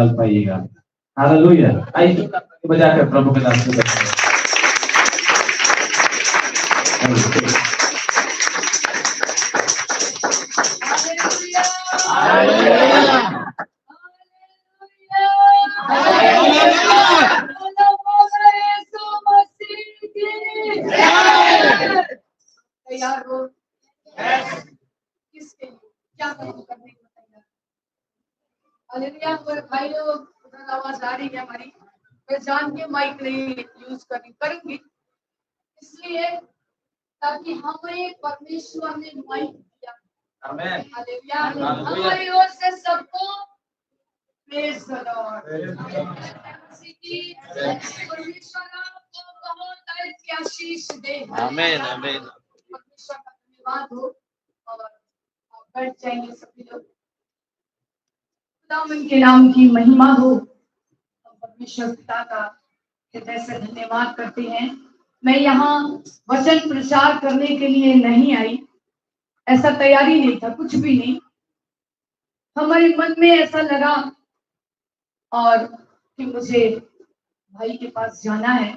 चल पाइएगा। हालेलुया। आइए बजाकर प्रभु के नाम को तैयार हो किसके लिए क्या करने को तैयार? हालेलुया। भाई लोग उधर आवाज आ रही है हमारी, मैं जान के माइक नहीं यूज करूंगी इसलिए ताकि हमें परमेश्वर ने माइक दिया। आमीन। हालेलुया। हमारी ओर से सबको प्रेज द लॉर्ड। परमेश्वर आपको बहुत ऐसी आशीष दे। आमीन आमीन। परमेश्वर का धन्यवाद हो और बैठ जाएंगे सभी लोग। खुदावंद के नाम की महिमा हो। परमेश्वर पिता का हृदय से धन्यवाद करते हैं। मैं यहाँ वचन प्रचार करने के लिए नहीं आई, ऐसा तैयारी नहीं था, कुछ भी नहीं। हमारे मन में ऐसा लगा और कि मुझे भाई के पास जाना है।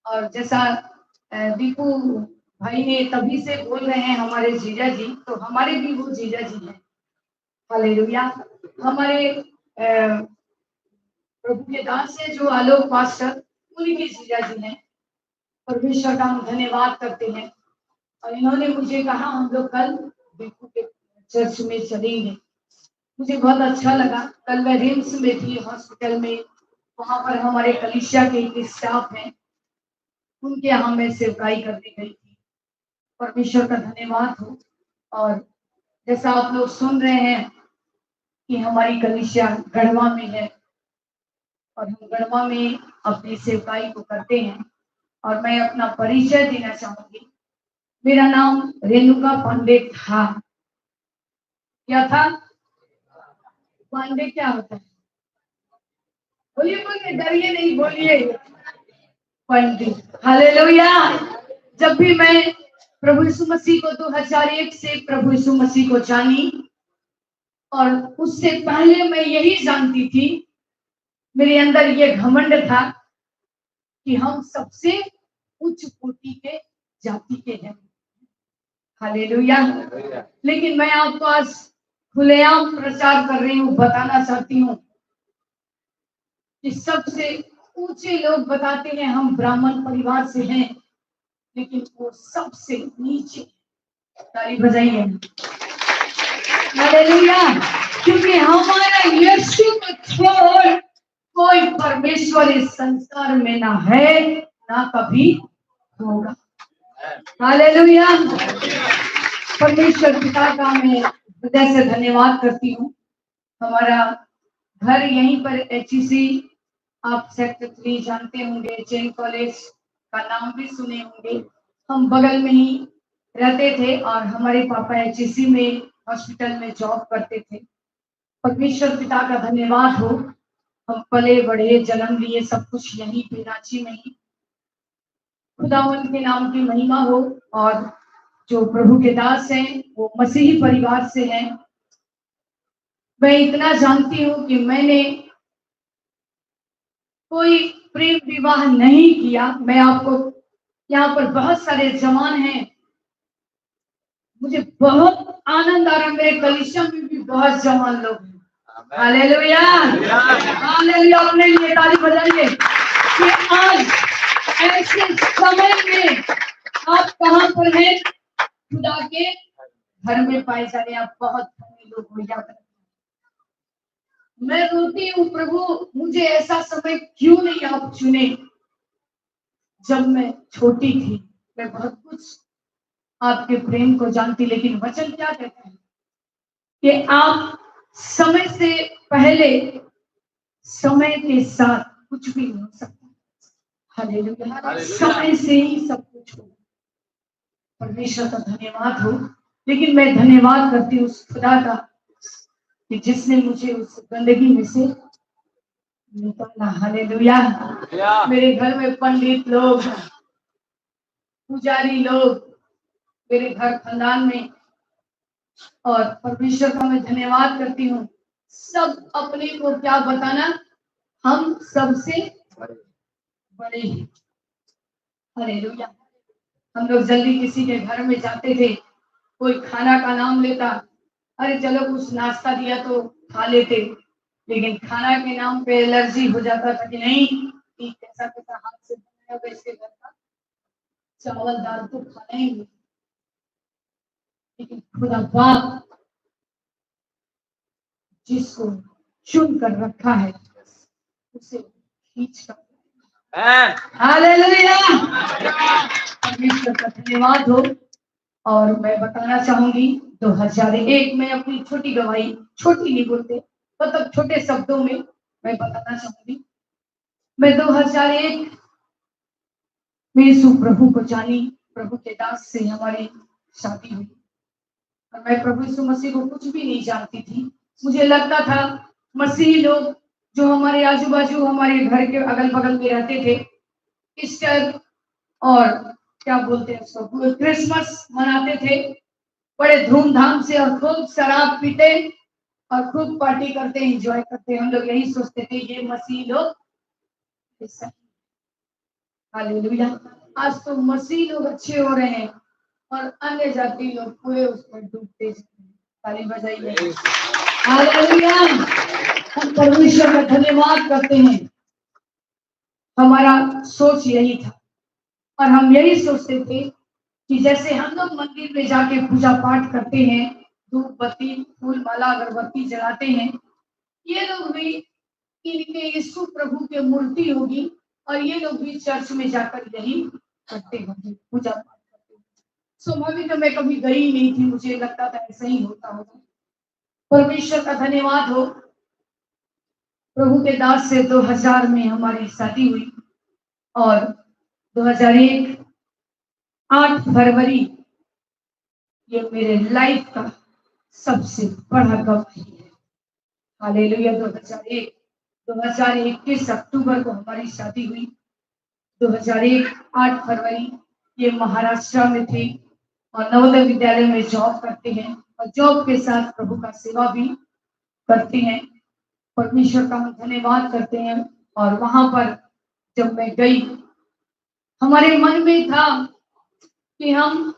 और जैसा दीपू भाई ने तभी से बोल रहे हैं हमारे जीजा जी, तो हमारे भी वो जीजा जी हैं। हालेलुया। हमारे प्रभु के दास है जो आलोक पास्टर, उन्हीं के जीजा जी हैं। परमेश्वर का हम धन्यवाद करते हैं। और इन्होंने मुझे कहा हम लोग कल दीपू के चर्च में चलेंगे। मुझे बहुत अच्छा लगा। कल मैं रिम्स में थी, हॉस्पिटल में, वहां पर हमारे कलीसिया के एक स्टाफ हैं, उनके यहाँ मैं सेवकाई करने गई थी। परमेश्वर का धन्यवाद हो। और जैसा आप लोग सुन रहे हैं कि हमारी कलीसिया गढ़वा में है और हम गढ़वा में अपनी सेवकाई को करते हैं। और मैं अपना परिचय देना चाहूंगी। मेरा नाम रेणुका पांडे था। क्या था? पांडे क्या होता है? बोलिए बोलिए, डरिए नहीं, बोलिए पंडित। हालेलुया। जब भी मैं प्रभु यीशु मसीह को 2001 से प्रभु यीशु मसीह को जानी, और उससे पहले मैं यही जानती थी, मेरे अंदर ये घमंड था कि हम सबसे उच्च कोटि के जाति के हैं। हालेलुया। लेकिन मैं आपको आज खुलेआम प्रचार कर रही हूँ, बताना चाहती हूँ कि सबसे ऊंचे लोग बताते हैं हम ब्राह्मण परिवार से हैं, लेकिन वो सबसे नीचे। ताली बजाइए। हालेलुया। क्योंकि हमारा यीशु को छोड़ कोई परमेश्वर इस संसार में ना है ना कभी होगा। हालेलुया। परमेश्वर पिता का मैं हृदय से धन्यवाद करती हूँ। हमारा घर यहीं पर HEC, आप सेक्टर 3 जानते होंगे, जैन कॉलेज का नाम भी सुने होंगे। हम बगल में ही रहते थे और हमारे पापा HEC में हॉस्पिटल में जॉब करते थे। परमेश्वर पिता का धन्यवाद हो। हम पले बड़े, जन्म लिए, सब कुछ यहीं पे रांची में ही। खुदावंद के नाम की महिमा हो। और जो प्रभु के दास हैं वो मसीही परिवार से हैं। मैं इतना जानती हूँ कि मैंने कोई प्रेम विवाह नहीं किया। मैं आपको, यहाँ पर बहुत सारे जवान हैं, मुझे बहुत आनंद आ रहा है। मेरे कलीसिया में भी बहुत जवान लोग हैं। हालेलुया। हालेलुया। अपने लिए ताली बजाइए कि आज ऐसे समय में आप कहाँ पर हैं? खुदा के घर में पाए जा रहे। आप बहुत धन्य लोग हो। याद रखना, मैं रोती हूँ, प्रभु मुझे ऐसा समय क्यों नहीं आप चुने। जब मैं छोटी थी मैं बहुत कुछ आपके प्रेम को जानती, लेकिन वचन क्या कहता है कि आप समय से पहले, समय के साथ कुछ भी हो सकता है। हालेलुया। समय से ही सब कुछ हो। परमेश्वर का धन्यवाद हो। लेकिन मैं धन्यवाद करती हूँ उस खुदा का कि जिसने मुझे उस गंदगी में से निकाला। हालेलुया। मेरे घर में पंडित लोग, पुजारी लोग, मेरे घर खानदान में, और परमेश्वर का मैं धन्यवाद करती हूँ सब अपने को क्या बताना, हम सबसे बड़े हैं। हालेलुया। हम लोग जल्दी किसी के घर में जाते थे, कोई खाना का नाम लेता, अरे चलो कुछ नाश्ता दिया तो खा लेते, लेकिन खाना के नाम पे एलर्जी हो जाता था कि नहीं, ये कैसा कैसा हाथ से बनाया हुआ इसके घर का चावल दाल तो खाना ही नहीं। लेकिन खुदा बाप जिसको चुन कर रखा है उसे खींच कर, हालेलुया, परमेश्वर का धन्यवाद हो। और मैं बताना चाहूंगी 2001 में अपनी छोटी गवाही, छोटी नहीं बोलते, मतलब छोटे शब्दों में मैं बताना चाहूंगी। मैं 2001 में यीशु प्रभु को जानी, प्रभु के दास से हमारी शादी हुई। और मैं प्रभु यीशु मसीह को कुछ भी नहीं जानती थी। मुझे लगता था मसीही लोग जो हमारे आजू बाजू हमारे घर के अगल बगल में रहते थे, ईस्टर और क्या बोलते हैं उसको, क्रिसमस मनाते थे बड़े धूमधाम से, और खूब शराब पीते और खूब पार्टी करते, एंजॉय करते। हम लोग यही सोचते थे ये मसीह लोग। हालेलुया। आज तो मसीह लोग अच्छे हो रहे हैं और अन्य जाति लोग पूरे उसमें डूबते हैं। ताली बजाइए। हालेलुया। हम परमेश्वर का धन्यवाद करते हैं। हमारा सोच यही था और हम यही सोचते थे कि जैसे हम लोग मंदिर में जाके पूजा पाठ करते हैं, धूप बत्ती फूल माला अगरबत्ती जलाते हैं, ये लोग भी इनके यीशु प्रभु की मूर्ति होगी और ये लोग भी चर्च में जाकर यही करते होंगे, पूजा पाठ करते होंगे। स्वाभाविक मैं कभी गई नहीं थी, मुझे लगता था ऐसा ही होता होगा। परमेश्वर का धन्यवाद हो, प्रभु के दास से 2000 में हमारी शादी हुई और 2001 8 फरवरी ये मेरे लाइफ का सबसे बड़ा गवाही है। हालेलुया। 2021 अक्टूबर को हमारी शादी हुई। 2001 8 फरवरी ये महाराष्ट्र में थे और नवोदय विद्यालय में जॉब करते हैं और जॉब के साथ प्रभु का सेवा भी करते हैं। परमेश्वर का हम धन्यवाद करते हैं। और वहां पर जब मैं गई, हमारे मन में था कि हम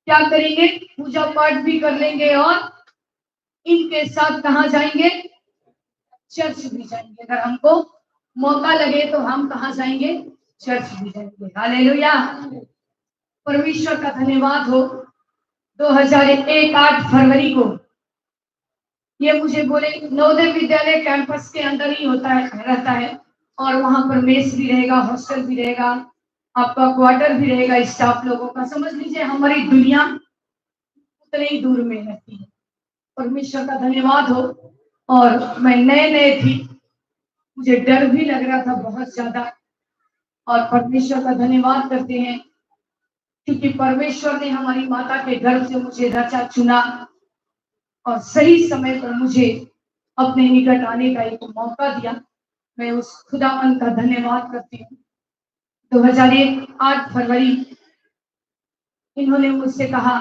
क्या करेंगे, पूजा पाठ भी कर लेंगे और इनके साथ कहाँ जाएंगे, चर्च भी जाएंगे। अगर हमको मौका लगे तो हम कहाँ जाएंगे, चर्च भी जाएंगे। हालेलुया। परमेश्वर का धन्यवाद हो। 2001 8 फरवरी को ये मुझे बोले नवोदय विद्यालय कैंपस के अंदर ही होता है, रहता है और वहां पर मेस भी रहेगा, हॉस्टल भी रहेगा, आपका क्वार्टर भी रहेगा स्टाफ लोगों का। समझ लीजिए हमारी दुनिया उतने ही दूर में रहती है। परमेश्वर का धन्यवाद हो। और मैं नए नए थी, मुझे डर भी लग रहा था बहुत ज्यादा। और परमेश्वर का धन्यवाद करते हैं क्योंकि परमेश्वर ने हमारी माता के गर्भ से मुझे रचा चुना और सही समय पर मुझे अपने निकट आने का एक मौका दिया। मैं उस खुदावन का धन्यवाद करती हूँ। 2001 8 फरवरी इन्होंने मुझसे कहा,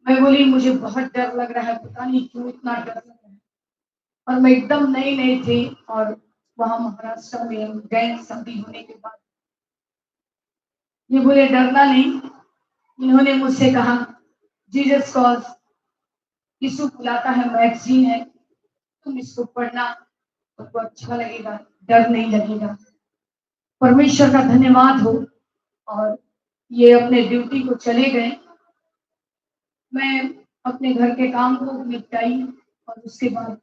मैं बोली मुझे बहुत डर लग रहा है, पता नहीं क्यों इतना डर लग रहा है। और मैं एकदम नई नई थी और वहां महाराष्ट्र में गए शादी होने के बाद। ये बोले डरना नहीं। इन्होंने मुझसे कहा जीसस कॉल्स, यीशु बुलाता है, मैगजीन है, तुम इसको पढ़ना, तुमको अच्छा लगेगा, डर नहीं लगेगा। परमेश्वर का धन्यवाद हो। और ये अपने ड्यूटी को चले गए। मैं अपने घर के काम को निपटाई और उसके बाद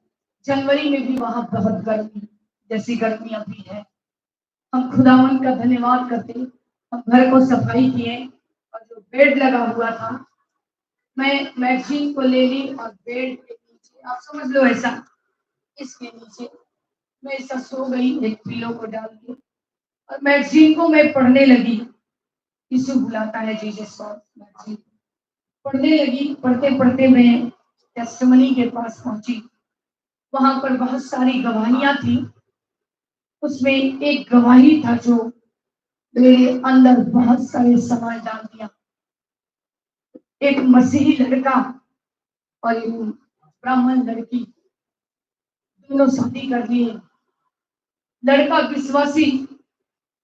जनवरी में भी वहां बहुत गर्मी, जैसी गर्मी अभी है। हम खुदावन का धन्यवाद करते, हम घर को सफाई किए और जो बेड लगा हुआ था, मैं मैगजीन को ले ली और बेड के नीचे, आप समझ लो ऐसा, इसके नीचे मैं ऐसा सो गई एक पिलो को डाल के और मैगजीन को मैं पढ़ने लगी। यीशु बुलाता है, जीसस कॉल्स, मैगजीन पढ़ने लगी। पढ़ते पढ़ते मैं टेस्टिमनी के पास पहुंची। वहां पर बहुत सारी गवाहियां थी। उसमें एक गवाही था जो मेरे अंदर बहुत सारे सवाल डाल दिया। एक मसीही लड़का और एक ब्राह्मण लड़की, दोनों शादी कर लिए। लड़का विश्वासी,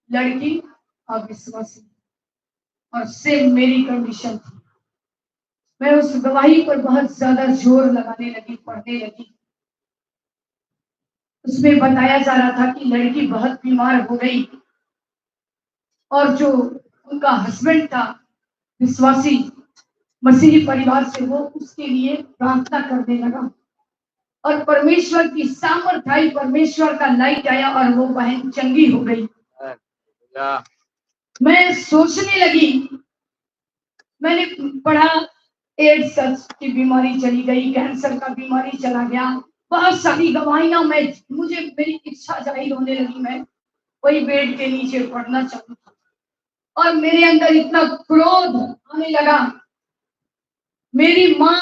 लड़की अविश्वासी, और सेम मेरी कंडीशन थी। मैं उस गवाही पर बहुत ज्यादा जोर लगाने लगी, पढ़ने लगी। उसमें बताया जा रहा था कि लड़की बहुत बीमार हो गई और जो उनका हस्बैंड था विश्वासी मसीही परिवार से, वो उसके लिए प्रार्थना करने लगा और परमेश्वर की सामर्थ आई, परमेश्वर का लाइट आया और वो बहन चंगी हो गई। मैं सोचने लगी, मैंने पढ़ा एड्स की बीमारी चली गई, कैंसर का बीमारी चला गया, बहुत सारी गवाहियां। मुझे मेरी इच्छा जाहिर होने लगी, मैं वही बेड के नीचे पढ़ना चाहती था और मेरे अंदर इतना क्रोध आने लगा। मेरी माँ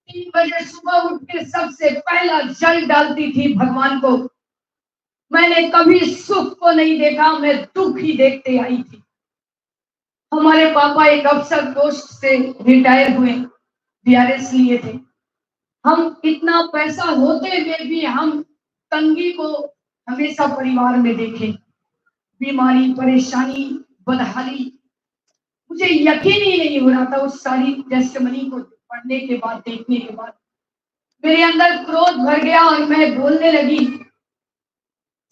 3 बजे सुबह उठ के सबसे पहला जल डालती थी भगवान को। मैंने कभी सुख को नहीं देखा, मैं दुख ही देखते आई थी। हमारे पापा एक अफसर पोस्ट से रिटायर हुए, बीआरएस लिए थे। हम इतना पैसा होते हुए भी हम तंगी को हमेशा परिवार में देखे, बीमारी, परेशानी, बदहाली। मुझे यकीन ही नहीं हो रहा था उस सारी टेस्टिमनी को पढ़ने के बाद, देखने के बाद। मेरे अंदर क्रोध भर गया और मैं बोलने लगी,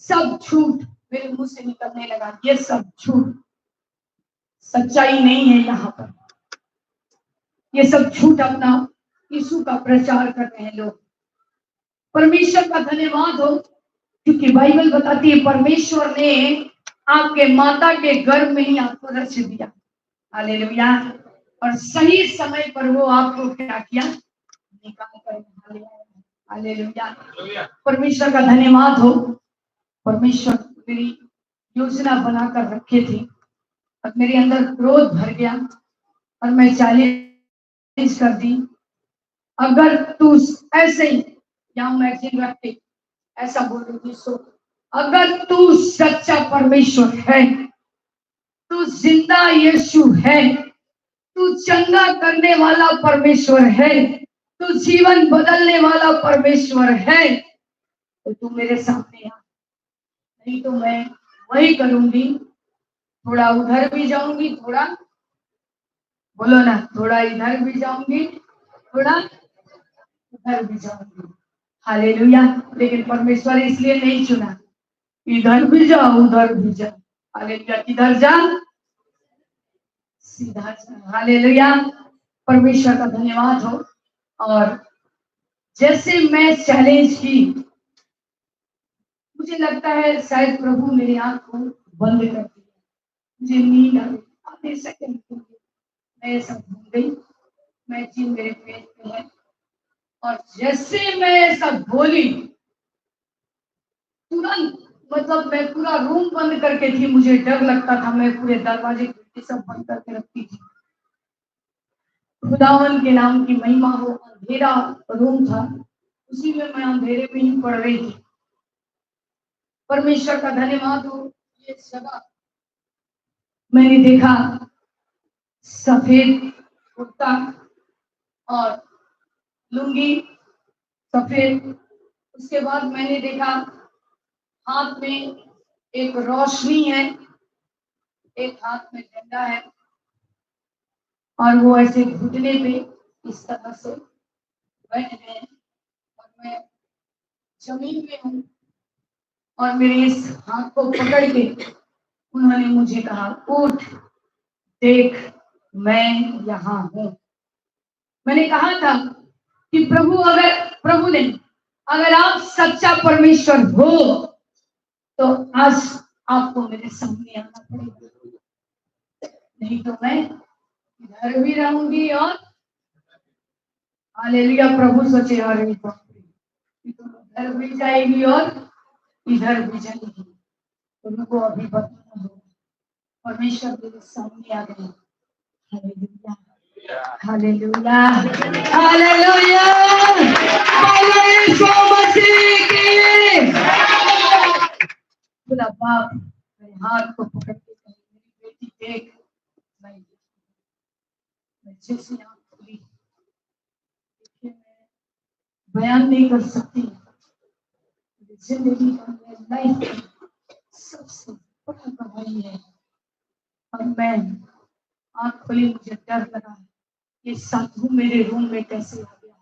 सब झूठ मेरे मुंह से निकलने लगा, ये सब झूठ, सच्चाई नहीं है यहाँ पर, ये सब झूठ, अपना यीशु का प्रचार कर रहे हैं लोग। परमेश्वर का धन्यवाद हो, क्योंकि बाइबल बताती है परमेश्वर ने आपके माता के गर्भ में ही आपको रच दिया। हालेलुया। और सही समय पर वो आपको क्या किया, निकाल कर। हालेलुया। परमेश्वर का धन्यवाद हो। परमेश्वर मेरी योजना बनाकर रखे थे और मेरे अंदर क्रोध भर गया और मैं चैलेंज कर दी, अगर तू ऐसे ही या मैगजीन रख के ऐसा बोल रही थी, अगर तू सच्चा परमेश्वर है, तू जिंदा यीशु है, तू चंगा करने वाला परमेश्वर है, तू जीवन बदलने वाला परमेश्वर है, तो तू मेरे सामने आ, नहीं तो मैं वही करूंगी, थोड़ा उधर भी जाऊंगी, थोड़ा बोलो ना, थोड़ा इधर भी जाऊंगी, थोड़ा उधर भी जाऊंगी। हालेलुया। लेकिन परमेश्वर इसलिए नहीं चुना, इधर भी जा उधर भी जा। हालेलुया। किधर जा, सीधा जा। हालेलुया। परमेश्वर का धन्यवाद हो। और जैसे मैं चैलेंज की, मुझे लगता है शायद प्रभु मेरी आंख को बंद कर दिया, मुझे नींद आ गई। आधे सेकंड के लिए मैं सब भूल गई, मैं जी मेरे पेट पे है। और जैसे मैं सब बोली, तुरंत, मतलब मैं पूरा रूम बंद करके थी, मुझे डर लगता था, मैं पूरे दरवाजे खिड़की सब बंद करके रखती थी। खुदावन के नाम की महिमा हो। अंधेरा रूम था, उसी में मैं अंधेरे में ही पढ़ रही थी। परमेश्वर का धन्यवाद हो। ये जगह मैंने देखा, सफेद कुर्ता और लुंगी सफेद। उसके बाद मैंने देखा हाथ में एक रोशनी है, एक हाथ में डंडा है और वो ऐसे घुटने पे इस तरह से बैठ गए और मैं जमीन में हूँ और मेरे इस हाथ को पकड़ के उन्होंने मुझे कहा, उठ, देख मैं यहाँ हूँ। मैंने कहा था कि प्रभु ने, अगर आप सच्चा परमेश्वर हो तो आज आपको मेरे सामने आना पड़ेगा, नहीं तो मैं इधर भी रहूंगी और हालेलुया। प्रभु सोचे, अरे इधर भी जाएगी और इधर भी जाएगी, तो उनको अभी बताना होगा। परमेश्वर मेरे सामने आ गए। Hallelujah, hallelujah, hallelujah. Yeshu Masih की। खुदा बाप मेरे हाथ को पकड़ के कहे, मेरी बेटी देख, मैं जैसे आँख खुली, देखिए मैं बयान नहीं कर सकती। जिंदगी का लाइफ सबसे बड़ा गवाही है। और मैं आँख खोली, मुझे डर लगा ये साधु मेरे रूम में कैसे आ गया।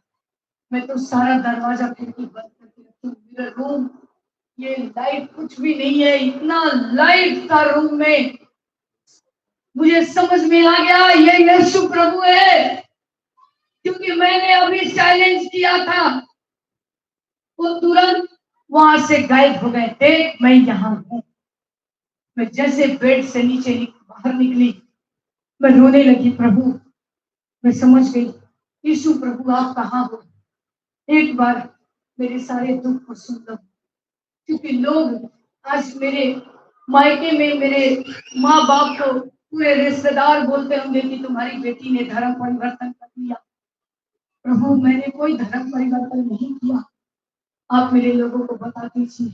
मैं तो सारा दरवाजा खिड़की बंद करके रखी हूँ। मेरा रूम, ये लाइट कुछ भी नहीं है, इतना लाइट था रूम में। मुझे समझ में आ गया ये यीशु प्रभु है, क्योंकि मैंने अभी चैलेंज किया था। वो तुरंत वहां से गायब हो गए। देख मैं यहाँ हूँ। मैं जैसे बेड से नीचे बाहर निकली, मैं रोने लगी। प्रभु, मैं समझ गई यीशु प्रभु आप कहाँ हो। एक बार मेरे सारे दुख को सुन लो, क्योंकि लोग आज मेरे मायके में मेरे माँ बाप को, पूरे रिश्तेदार बोलते होंगे कि तुम्हारी बेटी ने धर्म परिवर्तन कर लिया। प्रभु मैंने कोई धर्म परिवर्तन नहीं किया, आप मेरे लोगों को बता दीजिए।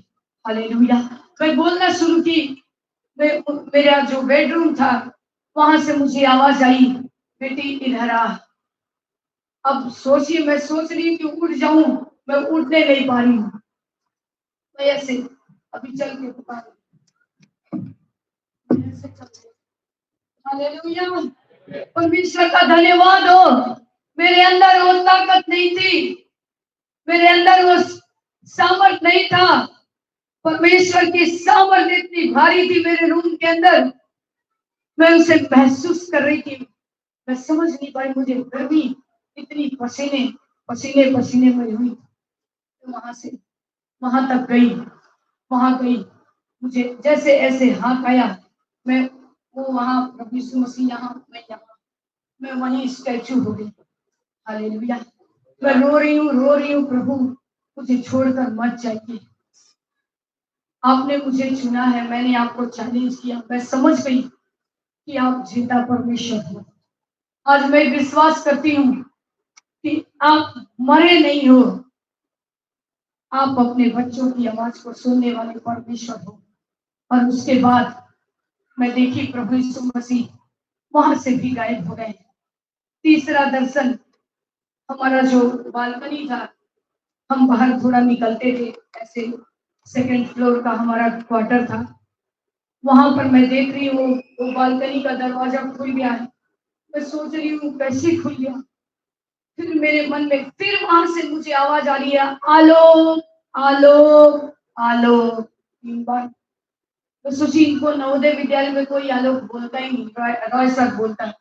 हालेलुया। मैं बोलना शुरू की। मेरा जो बेडरूम था वहां से मुझे आवाज आई, बेटी इधर आ। अब सोचिए, मैं सोच रही हूँ कि उठ जाऊं, मैं उठने नहीं पा रही हूँ। मैं ऐसे अभी चल के पुकार, हालेलुया। परमेश्वर का धन्यवाद हो। मेरे अंदर वो ताकत नहीं थी, मेरे अंदर वो सामर्थ नहीं था। परमेश्वर की सामर्थ इतनी भारी थी मेरे रूम के अंदर, मैं उसे महसूस कर रही थी। मैं समझ नहीं पाई, मुझे गर्मी इतनी, पसीने पसीने पसीने में हुई। तो वहां से वहां तक गई, वहां गई, मुझे जैसे ऐसे हाथ आया, मैं वो वहां प्रभु यीशु मसीह यहाँ, मैं यहाँ, मैं वहीं स्टैचू हो गई। हालेलुया। मैं रो रही हूँ, प्रभु मुझे छोड़कर मत जाइए। आपने मुझे चुना है, मैंने आपको चैलेंज किया। मैं समझ गई कि आप जिंदा परमेश्वर हो। आज मैं विश्वास करती हूँ कि आप मरे नहीं हो, आप अपने बच्चों की आवाज को सुनने वाले परमेश्वर हो। और उसके बाद मैं देखी प्रभु यीशु मसीह वहां से भी गायब हो गए। तीसरा दर्शन, हमारा जो बालकनी था, हम बाहर थोड़ा निकलते थे, ऐसे सेकंड फ्लोर का हमारा क्वार्टर था। वहां पर मैं देख रही हूँ वो बालकनी का दरवाजा खुल गया है। मैं सोच रही हूँ कैसे खुल गया। फिर मेरे मन में फिर वहां से मुझे आवाज आ रही है, आलो आलो आलो, 3 बार। तो सोची इनको नवोदय विद्यालय में कोई आलोक बोलता ही नहीं, रॉय सर बोलता है,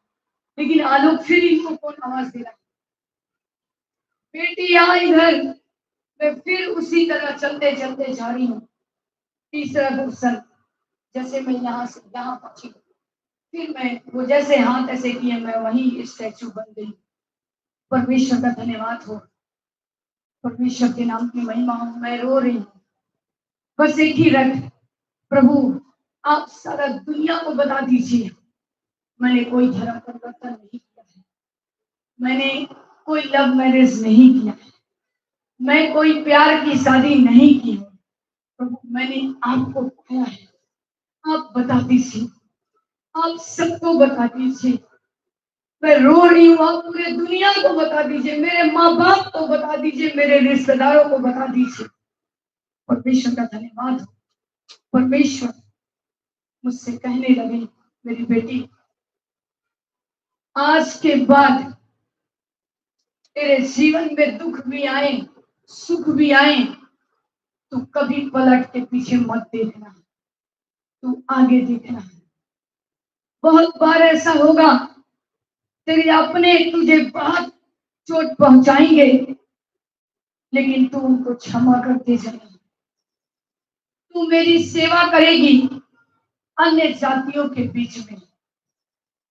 लेकिन आलोक फिर इनको कौन आवाज दे रहा है। बेटी आ इधर। मैं फिर उसी तरह चलते चलते जा रही हूँ। तीसरा दर्शन, जैसे मैं यहाँ से यहाँ पहुंची, फिर मैं वो जैसे हाथ ऐसे किए, मैं वही स्टैचू बन गई। परमेश्वर का धन्यवाद हो, परमेश्वर के नाम की महिमा हो। मैं रो रही हूँ, बस एक ही रट, प्रभु आप सारा दुनिया को बता दीजिए मैंने कोई धर्म परिवर्तन नहीं किया है, मैंने कोई लव मैरिज नहीं किया है, मैं कोई प्यार की शादी नहीं की है। प्रभु मैंने आपको पाया है, आप बता दीजिए, आप सबको बता दीजिए। मैं रो रही हूँ, आप पूरे दुनिया को बता दीजिए, मेरे माँ बाप को बता दीजिए, मेरे रिश्तेदारों को बता दीजिए। परमेश्वर का धन्यवाद हो। परमेश्वर मुझसे कहने लगे, मेरी बेटी आज के बाद तेरे जीवन में दुख भी आए, सुख भी आए, तू कभी पलट के पीछे मत देखना, तू आगे देखना। बहुत बार ऐसा होगा, तेरे अपने तुझे बहुत चोट पहुंचाएंगे, लेकिन तू उनको क्षमा करते जाएगी। तू मेरी सेवा करेगी अन्य जातियों के बीच में,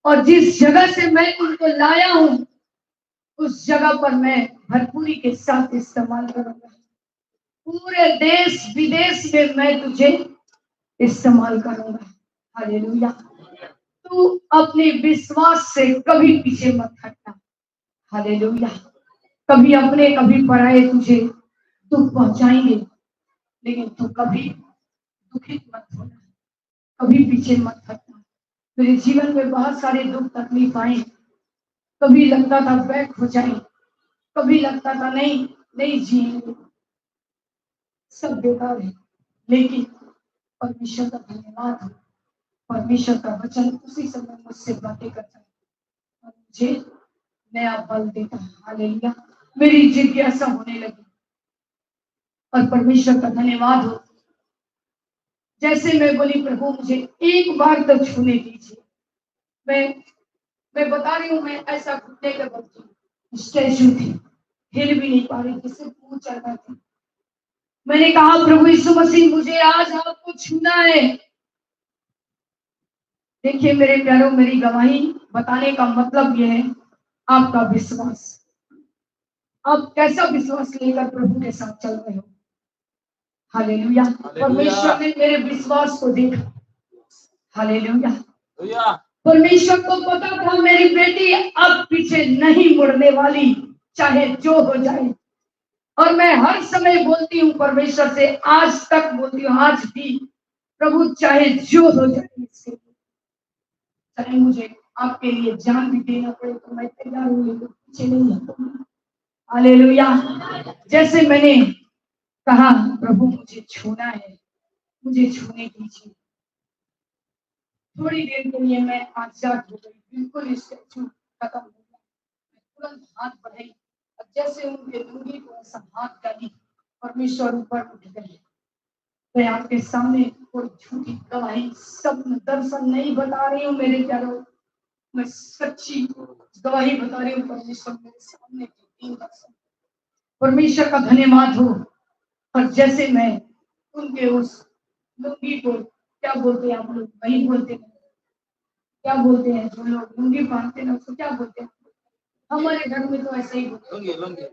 और जिस जगह से मैं तुमको लाया हूं उस जगह पर मैं भरपूरी के साथ इस्तेमाल करूंगा। पूरे देश विदेश में मैं तुझे इस्तेमाल करूंगा। हालेलुया। तू अपने विश्वास से कभी पीछे मत हटना। हालेलुया। कभी अपने कभी पराए तुझे दुख पहुंचाएंगे, लेकिन तू कभी दुखित मत होना, कभी पीछे मत हटना। मेरे जीवन में बहुत सारे दुख तकलीफ आए, कभी लगता था बैक हो जाए, कभी लगता था नहीं नहीं जिएंगे, सब बेकार है। लेकिन परमेश्वर का धन्यवाद हो, परमेश्वर का वचन उसी समय मुझसे बातें करता है और मुझे नया बल देता है। हालेलुया। मेरी जिज्ञासा होने लगी और परमेश्वर का धन्यवाद हो। जैसे मैं बोली प्रभु मुझे एक बार तो छूने दीजिए। मैं बता रही हूँ, मैं ऐसा घुटने के बल थी, स्टैचू थी, हिल भी नहीं पा रही थी, सिर्फ मुंह चल रहा था। मैंने कहा प्रभु यीशु मसीह मुझे आज आपको छूना है। देखिए मेरे प्यारों, मेरी गवाही बताने का मतलब यह है आपका विश्वास। आप कैसा विश्वास लेकर प्रभु के साथ चल रहे हो। हालेलुया। परमेश्वर ने मेरे विश्वास को देखा। हालेलुया। परमेश्वर को पता था मेरी बेटी अब पीछे नहीं मुड़ने वाली, चाहे जो हो जाए। और मैं हर समय बोलती हूँ परमेश्वर से, आज तक बोलती हूँ, आज भी, प्रभु चाहे जो हो जाए, इसके लिए चाहे मुझे आपके लिए जान भी देना पड़े तो मैं तैयार हूँ, लेकिन पीछे नहीं हटूंगी। हालेलुया। जैसे मैंने कहा प्रभु मुझे छूना है, मुझे छूने दीजिए। थोड़ी देर के लिए मैं आजाद हो गई, बिल्कुल स्टैचू खत्म हो गया। मैं तुरंत हाथ बढ़ाई और जैसे उनके लुंगी को ऐसा हाथ डाली, परमेश्वर ऊपर उठ गए। मैं आपके सामने कोई झूठी गवाही, सपन दर्शन नहीं बता रही हूँ मेरे प्यारों, मैं सच्ची गवाही बता रही हूँ। परमेश्वर मेरे सामने तीन दर्शन, परमेश्वर का धन्यवाद हो। और जैसे मैं उनके उस लुंगी को, क्या बोलते हैं आप लोग, वही बोलते हैं, क्या बोलते हैं जो लोग लुंगी पहनते हैं उसको क्या बोलते हैं? हमारे घर में तो ऐसे ही बोलते हैं।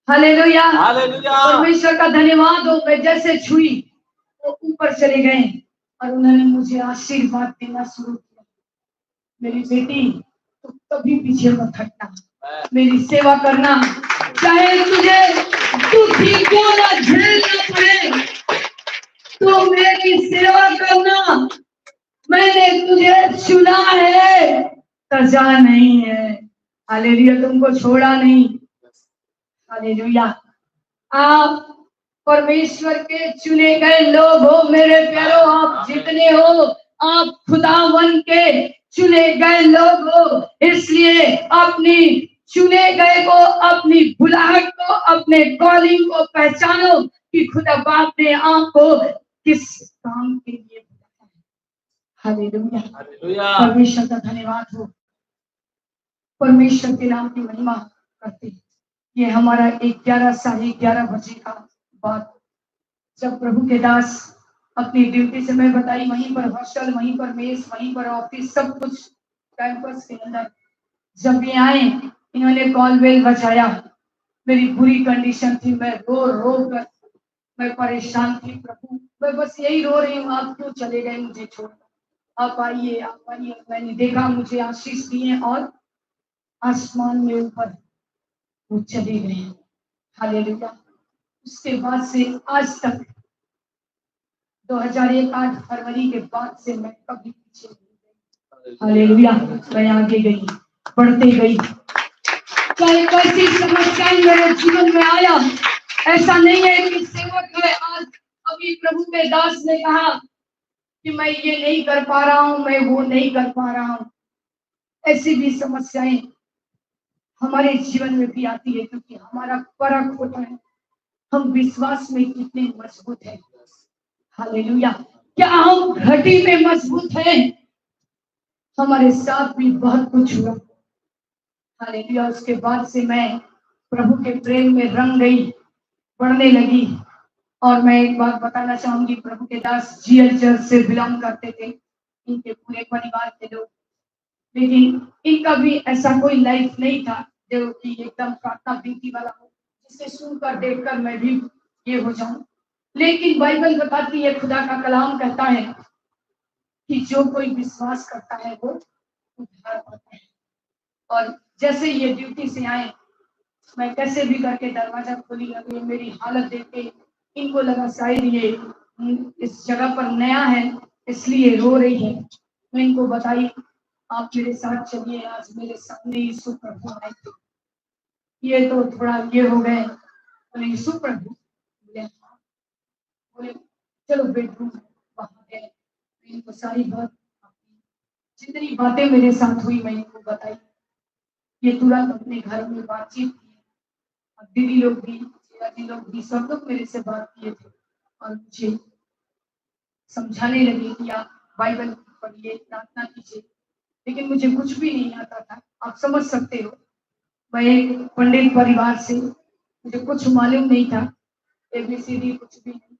हालेलुया। हालेलुया। परमेश्वर का धन्यवाद हो। मैं जैसे छुई वो ऊपर चले गए और उन्होंने मुझे आशीर्वाद देना शुरू किया। मेरी बेटी तो कभी पीछे मत हटना, मेरी सेवा करना, चाहे तुझे दुखी क्यों ना झेलना पड़े, तो मेरी सेवा करना। मैंने तुझे चुना है, सजा नहीं है। हालेलुया। तुमको छोड़ा नहीं। हालेलुया। आप परमेश्वर के चुने गए लोग हो मेरे प्यारो, आप जितने हो, आप खुदावन के चुने गए लोग हो। इसलिए अपनी चुने गए को, अपनी बुलाहट को, अपने कॉलिंग को पहचानो कि खुदा बाप ने आपको किस काम के लिए बुलाया है। हालेलुया। परमेश्वर का धन्यवाद हो। परमेश्वर के नाम की महिमा करते हैं। ये हमारा 11 बजे का बात, जब प्रभु के दास अपनी ड्यूटी से, मैं बताई, वहीं पर हॉस्टल, वहीं पर मेस, वहीं पर ऑफिस, सब कुछ कैंपस के अंदर। जब ये आए, इन्होंने कॉल बेल बजाया। मेरी बुरी कंडीशन थी, मैं रो रो कर मैं परेशान थी। प्रभु मैं बस यही रो रही हूँ, आप क्यों चले गए मुझे छोड़कर, आप आइए, आप आइए। मैंने देखा मुझे आशीष दिए और आसमान में ऊपर वो चले गए। हालेलुया। उसके बाद से आज तक 2001 8 फरवरी के बाद से मैं कभी पीछे नहीं गई। हालेलुया। मैं आगे गई, बढ़ते गई। चाहे कैसी समस्याएं मेरे जीवन में आया, ऐसा नहीं है कि सेवक है आज अभी प्रभु के दास ने कहा कि मैं ये नहीं कर पा रहा हूं, मैं वो नहीं कर पा रहा हूं। ऐसी भी समस्याएं हमारे जीवन में भी आती है, क्योंकि हमारा फर्क होता है हम विश्वास में कितने मजबूत हैं। हालेलुया। क्या हम घटी में मजबूत हैं? हमारे साथ भी बहुत कुछ हुआ। हालेलुया। उसके बाद से मैं प्रभु के प्रेम में रंग गई, बढ़ने लगी। और मैं एक बात बताना चाहूंगी, प्रभु के दास जीएल चर्च से बिलोंग करते थे, इनके पूरे परिवार के लोग, लेकिन इनका भी ऐसा कोई लाइफ नहीं था जो कि एकदम प्रार्थना प्रीति वाला हो, जिसे सुनकर देखकर मैं भी ये हो जाऊं। लेकिन बाइबल बताती है, खुदा का कलाम कहता है कि जो कोई विश्वास करता है वो उद्धार पाता है। और जैसे ये ड्यूटी से आए, मैं कैसे भी करके दरवाजा खोली, अभी मेरी हालत देख के इनको लगा शायद ये इस जगह पर नया है इसलिए रो रही है। मैं इनको बताई, आप मेरे साथ चलिए, आज मेरे सामने यीशु प्रभु आए थे। ये तो थोड़ा ये हो गए, बोले यीशु प्रभु, बोले हाँ। बोले चलो बेडरूम वहां गए, मैं इनको सारी बात, जितनी बातें मेरे साथ हुई मैं इनको बताई। ये तुरंत अपने घर में बातचीत की। और दीदी लोग भी, जी लोग भी, सब लोग मेरे से बात किए थे और मुझे समझाने लगे कि आप बाइबल पढ़िए, प्रार्थना कीजिए। लेकिन मुझे कुछ भी नहीं आता था। आप समझ सकते हो, मैं एक पंडित परिवार से, मुझे कुछ मालूम नहीं था, ABCD कुछ भी नहीं,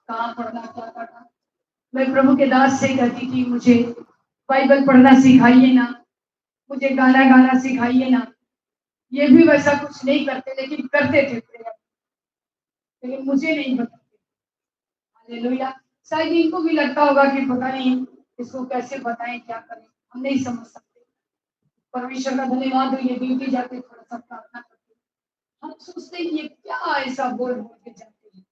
कहाँ पढ़ना क्या करना। मैं प्रभु के दास से कहती थी मुझे बाइबल पढ़ना सिखाइए ना, मुझे गाना गाना सिखाइए ना। ये भी वैसा कुछ नहीं करते, लेकिन करते थे प्रेयर, लेकिन मुझे नहीं बताते। हालेलुया। शायद इनको भी लगता होगा कि पता नहीं इसको कैसे बताएं, क्या करें, हम नहीं समझ सकते। परमेश्वर का धन्यवाद हो, ये ड्यूटी जाते थोड़ा सा प्रार्थना करते, हम सोचते हैं ये क्या ऐसा बोल बोल के जाते हैं।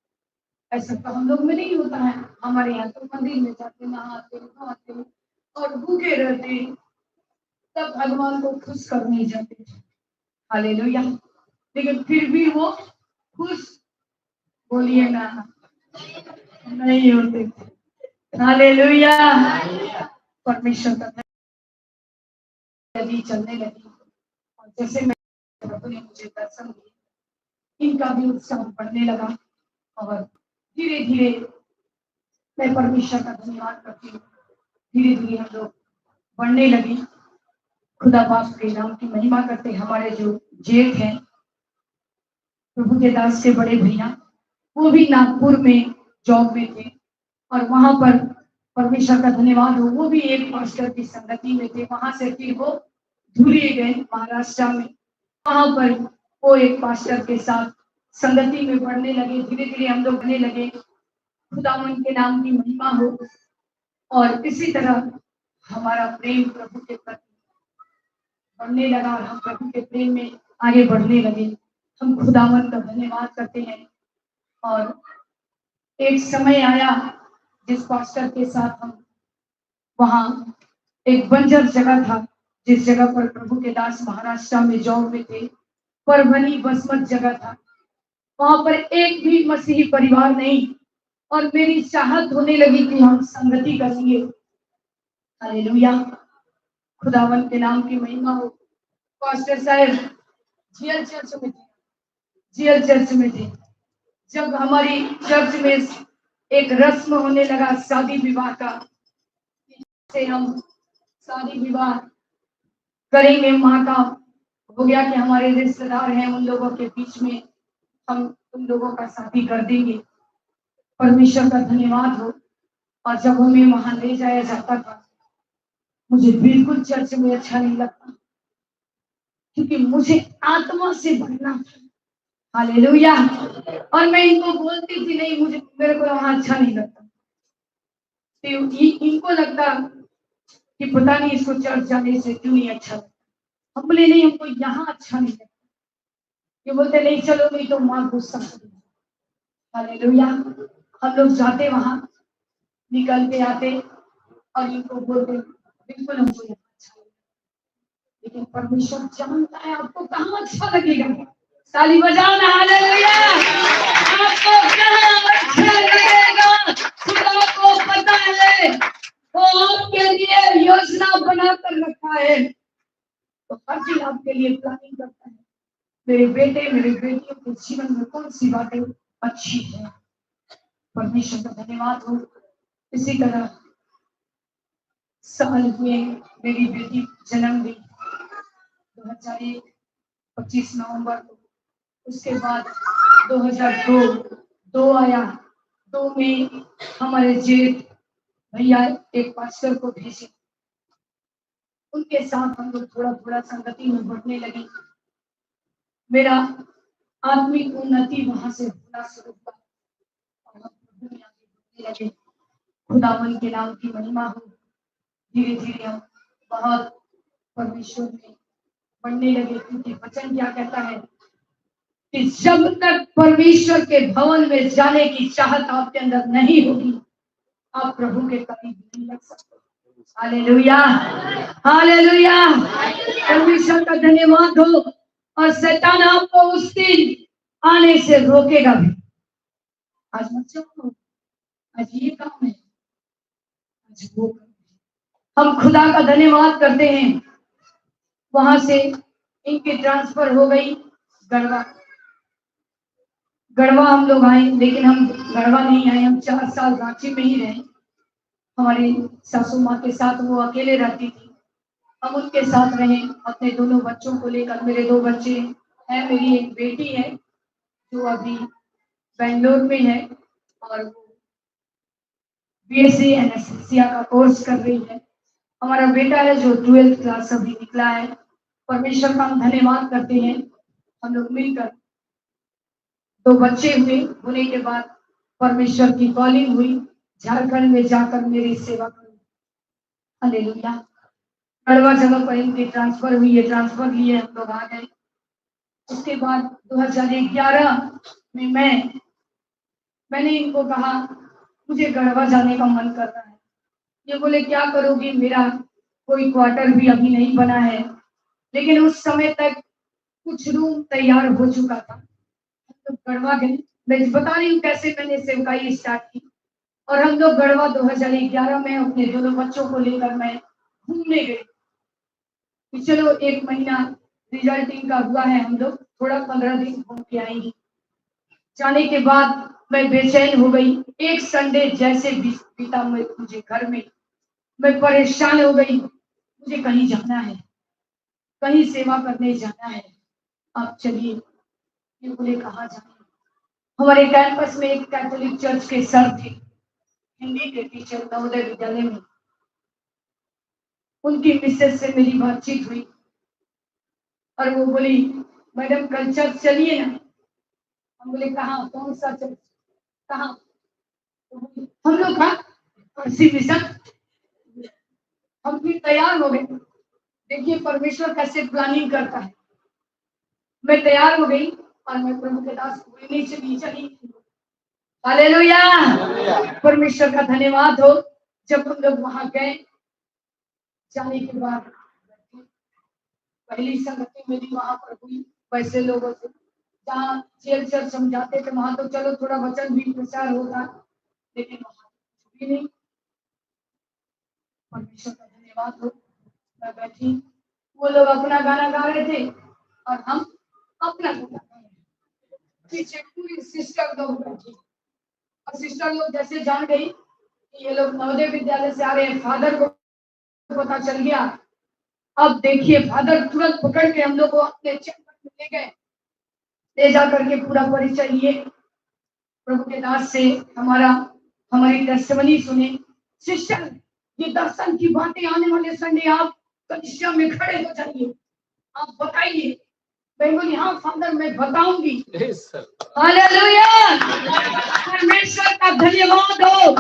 ऐसा तो हम लोग में नहीं होता है। हमारे यहाँ तो मंदिर में जाते, नहाते नहाते और भूखे रहते, तब भगवान को खुश करने जाते थे। हालेलुया। लेकिन फिर भी वो खुश, बोलिए ना, नहीं होते थे। हालेलुया। परमेश्वर का धन्यवाद चलने लगी, और जैसे मैं प्रभु ने मुझे दर्शन दिए, इनका भी उत्साह बढ़ने लगा। और धीरे धीरे मैं परमेश्वर का धन्यवाद करती हूँ। धीरे धीरे हम लोग बढ़ने लगे। खुदा बाप के नाम की महिमा करते। हमारे जो जेठ हैं, प्रभु के दास के बड़े भैया, वो भी नागपुर में जॉब में थे, और वहां पर परमेश्वर का धन्यवाद हो, वो भी एक मास्टर की संगति में थे। वहां से फिर वो धुरी गए महाराष्ट्र में, वहां पर वो एक मास्टर के साथ संगति में बढ़ने लगे। धीरे धीरे हम लोग बढ़ने लगे। खुदावन के नाम की महिमा हो। और इसी तरह हमारा प्रेम प्रभु के प्रति बढ़ने लगा, और हम प्रभु के प्रेम में आगे बढ़ने लगे। हम खुदावन का धन्यवाद करते हैं। और एक समय आया जिस पास्टर के साथ हम, वहां एक बंजर जगह था, जिस जगह पर प्रभु के दास महाराष्ट्र में जॉब में थे, परभनी बसमत जगह था। वहां पर एक भी मसीही परिवार नहीं, और मेरी चाहत होने लगी कि हम संगति करेंगे। हालेलुया। खुदावन के नाम की महिमा हो। पास्टर साहब जीएल चर्च में थे, जीएल चर्च में थे। जब हमारी चर्च में एक रस्म होने लगा शादी विवाह का, से हम शादी विवाह करेंगे, वहां का हो गया कि हमारे रिश्तेदार हैं, उन लोगों के बीच में हम उन लोगों का शादी कर देंगे। परमेश्वर का धन्यवाद हो। और जब हमें वहां ले जाया जाता था, मुझे बिल्कुल चर्च में अच्छा नहीं लगता, क्योंकि मुझे आत्मा से भरना था। हालेलुया। और मैं इनको बोलती थी नहीं, मुझे, मेरे को वहां अच्छा नहीं लगता। तो इनको लगता कि पता नहीं इसको चर्च जाने से क्यों नहीं अच्छा लगता। हम बोले नहीं, हमको यहाँ अच्छा नहीं लगता। ये बोलते नहीं चलो, नहीं तो माँ गुस्सा करेगी। हालेलुया। हम लोग जाते वहां, निकल के आते, और इनको बोलते बिल्कुल हमको यहाँ अच्छा लगता। लेकिन परमेश्वर जानता है आपको कहाँ अच्छा लगेगा। ताली बजाओ ना, हालेलुया। आपको कहाँ अच्छा लगेगा, खुदा को पता है। वो आपके लिए योजना बनाकर रखा है, तो हर चीज आपके लिए प्लानिंग करता है। मेरे बेटे, मेरे बेटियों के जीवन में कौन सी बातें अच्छी है, परमेश्वर का धन्यवाद हो। इसी तरह साल में मेरी बेटी जन्म ली 2001 25 नवंबर को। उसके बाद 2002 आया। 2 में हमारे जेठ भैया एक पास्टर को भेजे, उनके साथ हम लोग थोड़ा थोड़ा संगति में बढ़ने लगे। मेरा आत्मिक उन्नति वहां से होना शुरू हुआ, और हम प्रभु में आगे बढ़ने लगे। खुदावन के नाम की महिमा हो। धीरे धीरे हम बहुत परमेश्वर में बढ़ने लगे, क्योंकि वचन क्या कहता है कि जब तक परमेश्वर के भवन में जाने की चाहत आपके अंदर नहीं होगी, आप प्रभु के करीब नहीं लग सकते। Hallelujah, hallelujah. परमेश्वर का धन्यवाद हो। और शैतान आपको उस दिन आने से रोकेगा भी। आज मत जाओ, आज ये काम है, आज वो काम है। हम खुदा का धन्यवाद करते हैं। वहां से इनकी ट्रांसफर हो गई गढ़वा। गढ़वा हम लोग आए, लेकिन हम गढ़वा नहीं आए, हम 4 साल रांची में ही रहे। हमारी सासू माँ के साथ वो अकेले रहती थी, हम उनके साथ रहे अपने दोनों बच्चों को लेकर। मेरे 2 बच्चे हैं, मेरी एक बेटी है जो अभी बेंगलोर में है और वो बीएससी एनेस्थीसिया का कोर्स कर रही है। हमारा बेटा है जो 12th क्लास अभी निकला है। परमेश्वर का हम धन्यवाद करते हैं। हम लोग मिलकर 2 बच्चे हुए, होने के बाद परमेश्वर की कॉलिंग हुई, झारखंड में जाकर मेरी सेवा करूं। हालेलुया। गढ़वा जगह पर इनकी ट्रांसफर हुई है, ट्रांसफर लिए हम लोग आ गए। उसके बाद 2011 में मैंने इनको कहा मुझे गढ़वा जाने का मन कर रहा है। ये बोले क्या करोगी, मेरा कोई क्वार्टर भी अभी नहीं बना है। लेकिन उस समय तक कुछ रूम तैयार हो चुका था। तो गढ़वा गए, मैं बता रही हूँ कैसे मैंने सेवकाई स्टार्ट की। और हम लोग गढ़वा 2011 में अपने दोनों बच्चों को लेकर मैं घूमने गई कि चलो 1 महीना रिजल्टिंग का हुआ है, हम लोग थोड़ा 15 दिन घूम के आएंगे। जाने के बाद मैं बेचैन हो गई। एक संडे जैसे बीता मुझे घर में, मैं परेशान हो गई। मुझे कहीं जाना है, कहीं सेवा करने जाना है, आप चलिए। ये बोले कहाँ जाना? हमारे कैंपस में एक कैथोलिक चर्च के सर थे, हिंदी के टीचर, नवोदय विद्यालय में। उनकी मिसेज से मेरी बातचीत हुई और वो बोली मैडम कल चर्च चलिए ना। हम बोले कहाँ, कौन सा चर्च, कहाँ? हम लोग कहा मिशन। हम भी तैयार हो गए। देखिए परमेश्वर कैसे प्लानिंग करता है। मैं तैयार हो गई और मैं प्रभु के दास को नीचे चली। हालेलुया। परमेश्वर का धन्यवाद हो। जब हम लोग वहां गए, जाने के बाद पहली संगति मेरी वहां पर हुई वैसे लोगों से। जहाँ जेल चर्च हम जाते थे वहां तो चलो थोड़ा वचन भी प्रचार होता, लेकिन वहां कुछ भी नहीं। परमेश्वर का धन्यवाद हो। मैं बैठी, वो लोग अपना गाना गा रहे थे और हम अपना गाना गा रहे थे। पीछे पूरी सिस्टर लोग बैठी और सिस्टर लोग जैसे जान गई कि ये लोग नवोदय विद्यालय से आ रहे हैं, फादर को पता चल गया। अब देखिए फादर तुरंत पकड़ के हम लोग को अपने चैम्बर में ले गए, ले जा करके पूरा परिचय लिए। प्रभु के दास से हमारी टेस्टिमनी सुने। सिस्टर ये दर्शन की बातें आने वाले संडे आप कलिसिया में खड़े हो जाइए, आप बताइए। मैं बोली हाँ फादर मैं बताऊंगी। हालेलुया। परमेश्वर का धन्यवाद हो।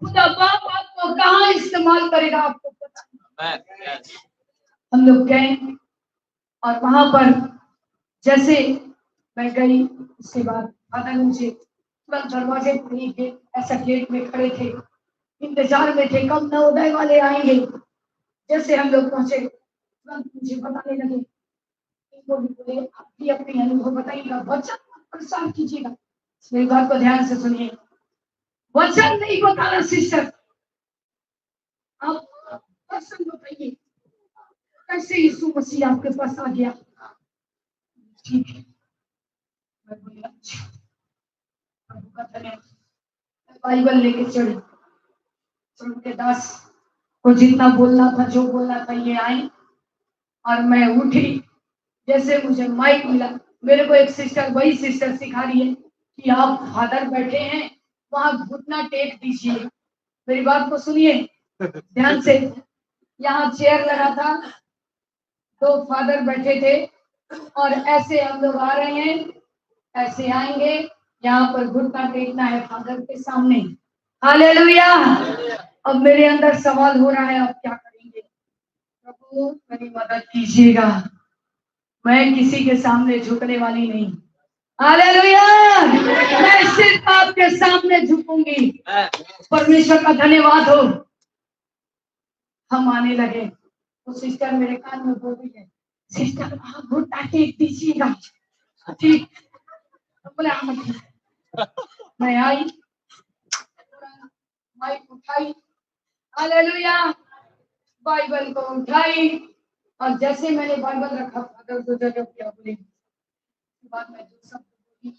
खुदा बाप आपको कहाँ इस्तेमाल करेगा आपको पता नहीं। हम लोग गए और वहां पर जैसे मैं गई, उसके बाद फादर मुझे तुरंत दरवाजे पर ही गेट, ऐसा गेट में खड़े थे, इंतजार में थे कब नवोदय वाले आएंगे। जैसे हम लोग पहुंचे तुरंत मुझे बताने लगे, इनको भी बोले आप भी अपने अनुभव बताइएगा, वचन प्रसार कीजिएगा। मेरी बात को ध्यान से सुनिए, वचन नहीं बताना सिस्टर, आप वचन बताइए कैसे यीशु मसीह आपके पास आ गया। ठीक है, मैं बोली अच्छा, प्रभु का धन्यवाद। बाइबल लेके चढ़ी, प्रभु के दास को जितना बोलना था, जो बोलना था, ये आए और मैं उठी। जैसे मुझे माइक मिला, मेरे को एक सिस्टर, वही सिस्टर सिखा रही है कि आप फादर बैठे हैं वहां घुटना टेक दीजिए। मेरी बात को सुनिए ध्यान से। यहाँ चेयर लगा था, 2 फादर बैठे थे और ऐसे हम लोग आ रहे हैं, ऐसे आएंगे, यहाँ पर घुटना टेकना है फादर के सामने। हालेलुया। अब मेरे अंदर सवाल हो रहा है अब क्या करेंगे? प्रभु मेरी मदद कीजिएगा, मैं किसी के सामने झुकने वाली नहीं। हालेलुया। मैं सिर्फ आपके सामने झुकूंगी। परमेश्वर का धन्यवाद हो। हम आने लगे तो सिस्टर मेरे कान में बोल रही है, सिस्टर आप घुटना टेक दीजिएगा। ठीक, बोले हाँ मैं आई, माइक उठाई, हालेलुया, बाइबल को उठाई, और जैसे मैंने बाइबल रखा फादर को जगह क्या बोले, बाद में जो सब बोली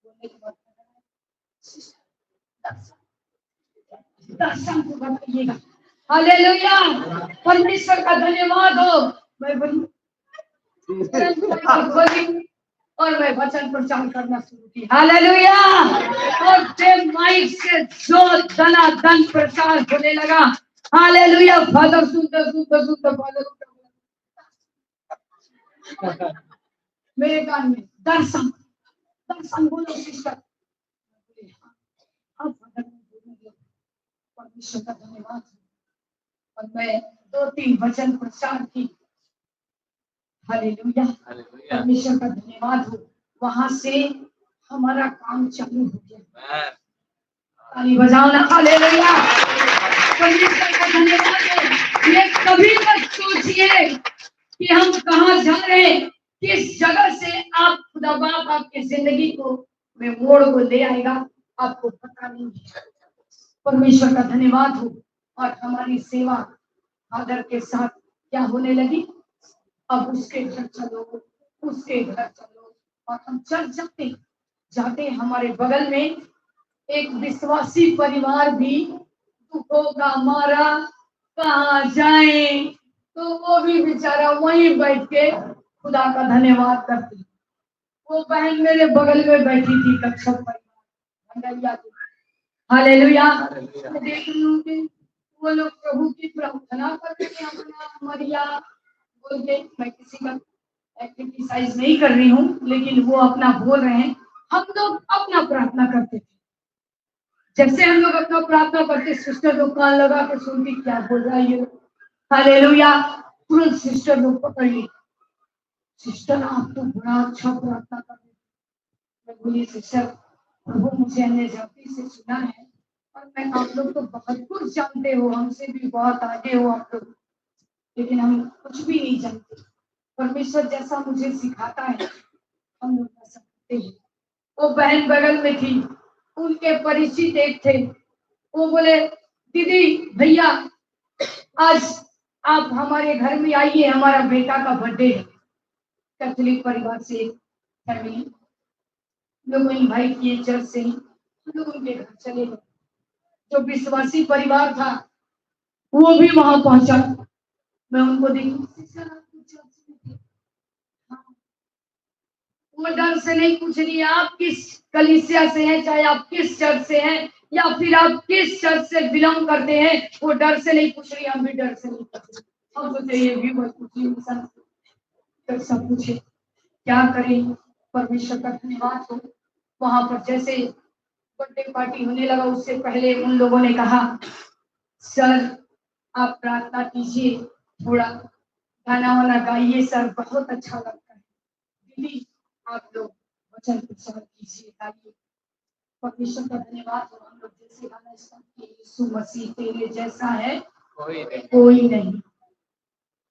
बोलने के बाद दर्शन को बताइएगा। हालेलुया, परमेश्वर का धन्यवाद हो। मैं बोली और मैं वचन प्रचार करना शुरू किया। हालेलुया, और फिर माइक से जो दनादन प्रचार होने लगा। हालेलुया, फादर सुनते सुनते सुनते फादर मेरे कान में दर्शन दर्शन बोलो सिस्टर। अब फादर बोलूंगी परमेश्वर का धन्यवाद, और मैं 2-3 वचन प्रचार की। हालेलुया, परमेश्वर का धन्यवाद हो। वहां से हमारा काम चालू हो गया। ताली बजाओ ना, हालेलुया, परमेश्वर का धन्यवाद हो। ये कभी मत सोचिए कि हम कहाँ जा रहे हैं, किस जगह से आप खुदा बाप आपकी जिंदगी को में मोड़ को ले आएगा, आपको पता नहीं है। परमेश्वर का धन्यवाद हो। और हमारी सेवा फादर के साथ क्या होने लगी, अब उसके घर चलो, उसके घर चलो, और हम चल जाते जाते हमारे बगल में एक विश्वासी परिवार भी दुखों का मारा कहाँ जाए, तो वो भी बेचारा वहीं बैठ के खुदा का धन्यवाद करती। वो बहन मेरे बगल में बैठी थी, कक्षक परिवार, हालेलुया, मैं देख रही हूँ कि वो लोग प्रभु की प्रार्थना करते हैं अपना मरिया बोल के। मैं किसी का क्रिटिसाइज नहीं कर रही हूँ, लेकिन वो अपना बोल रहे हैं। हम लोग अपना प्रार्थना करते थे, जैसे हम लोग अपना प्रार्थना करते, सिस्टर लोग कान लगा के सुनती क्या बोल रहा है ये। हालेलुया, तुरंत सिस्टर लोग पकड़ ली, सिस्टर आप तो बड़ा अच्छा प्रार्थना कर रहे। मैं बोली सिस्टर, प्रभु मुझे अन्य जाति से सुना है, और मैं आप लोग तो बहुत कुछ जानते हो, हमसे भी बहुत आगे हो आप लोग, लेकिन हम कुछ भी नहीं जानते। परमेश्वर जैसा मुझे सिखाता है हम लोग ऐसा करते हैं। वो बहन बगल में थी, उनके परिचित एक थे, वो बोले दीदी भैया आज आप हमारे घर में आइए, हमारा बेटा का बर्थडे है। कैथोलिक परिवार से एक फैमिली लोग इनवाइट किए चर्च से ही, हम लोग उनके घर चले गए। जो विश्वासी परिवार था वो भी वहां पहुंचा। मैं उनको देखी, सर आप तो चर्च में थे। हाँ। वो डर से नहीं पूछ रही आप किस कलीसिया से हैं, चाहे आप किस चर्च से हैं, या फिर आप किस चर्च से बिलोंग करते हैं, वो डर से नहीं पूछ रही। हम भी डर से नहीं पूछ रहे, हम सोचे ये भी मत पूछिए, इंसान सब पूछे क्या करें। परमेश्वर का धन्यवाद हो। वहां पर जैसे बर्थडे पार्टी होने लगा, उससे पहले उन लोगों ने कहा सर आप प्रार्थना कीजिए, थोड़ा गाना वाना गाइए, सर बहुत अच्छा लगता है। दीदी आप लोग वचन प्रचार कीजिए, गाइए। परमेश्वर का धन्यवाद हो। हम लोग जैसे गाना स्टार्ट किए, यीशु मसीह तेरे जैसा है कोई नहीं।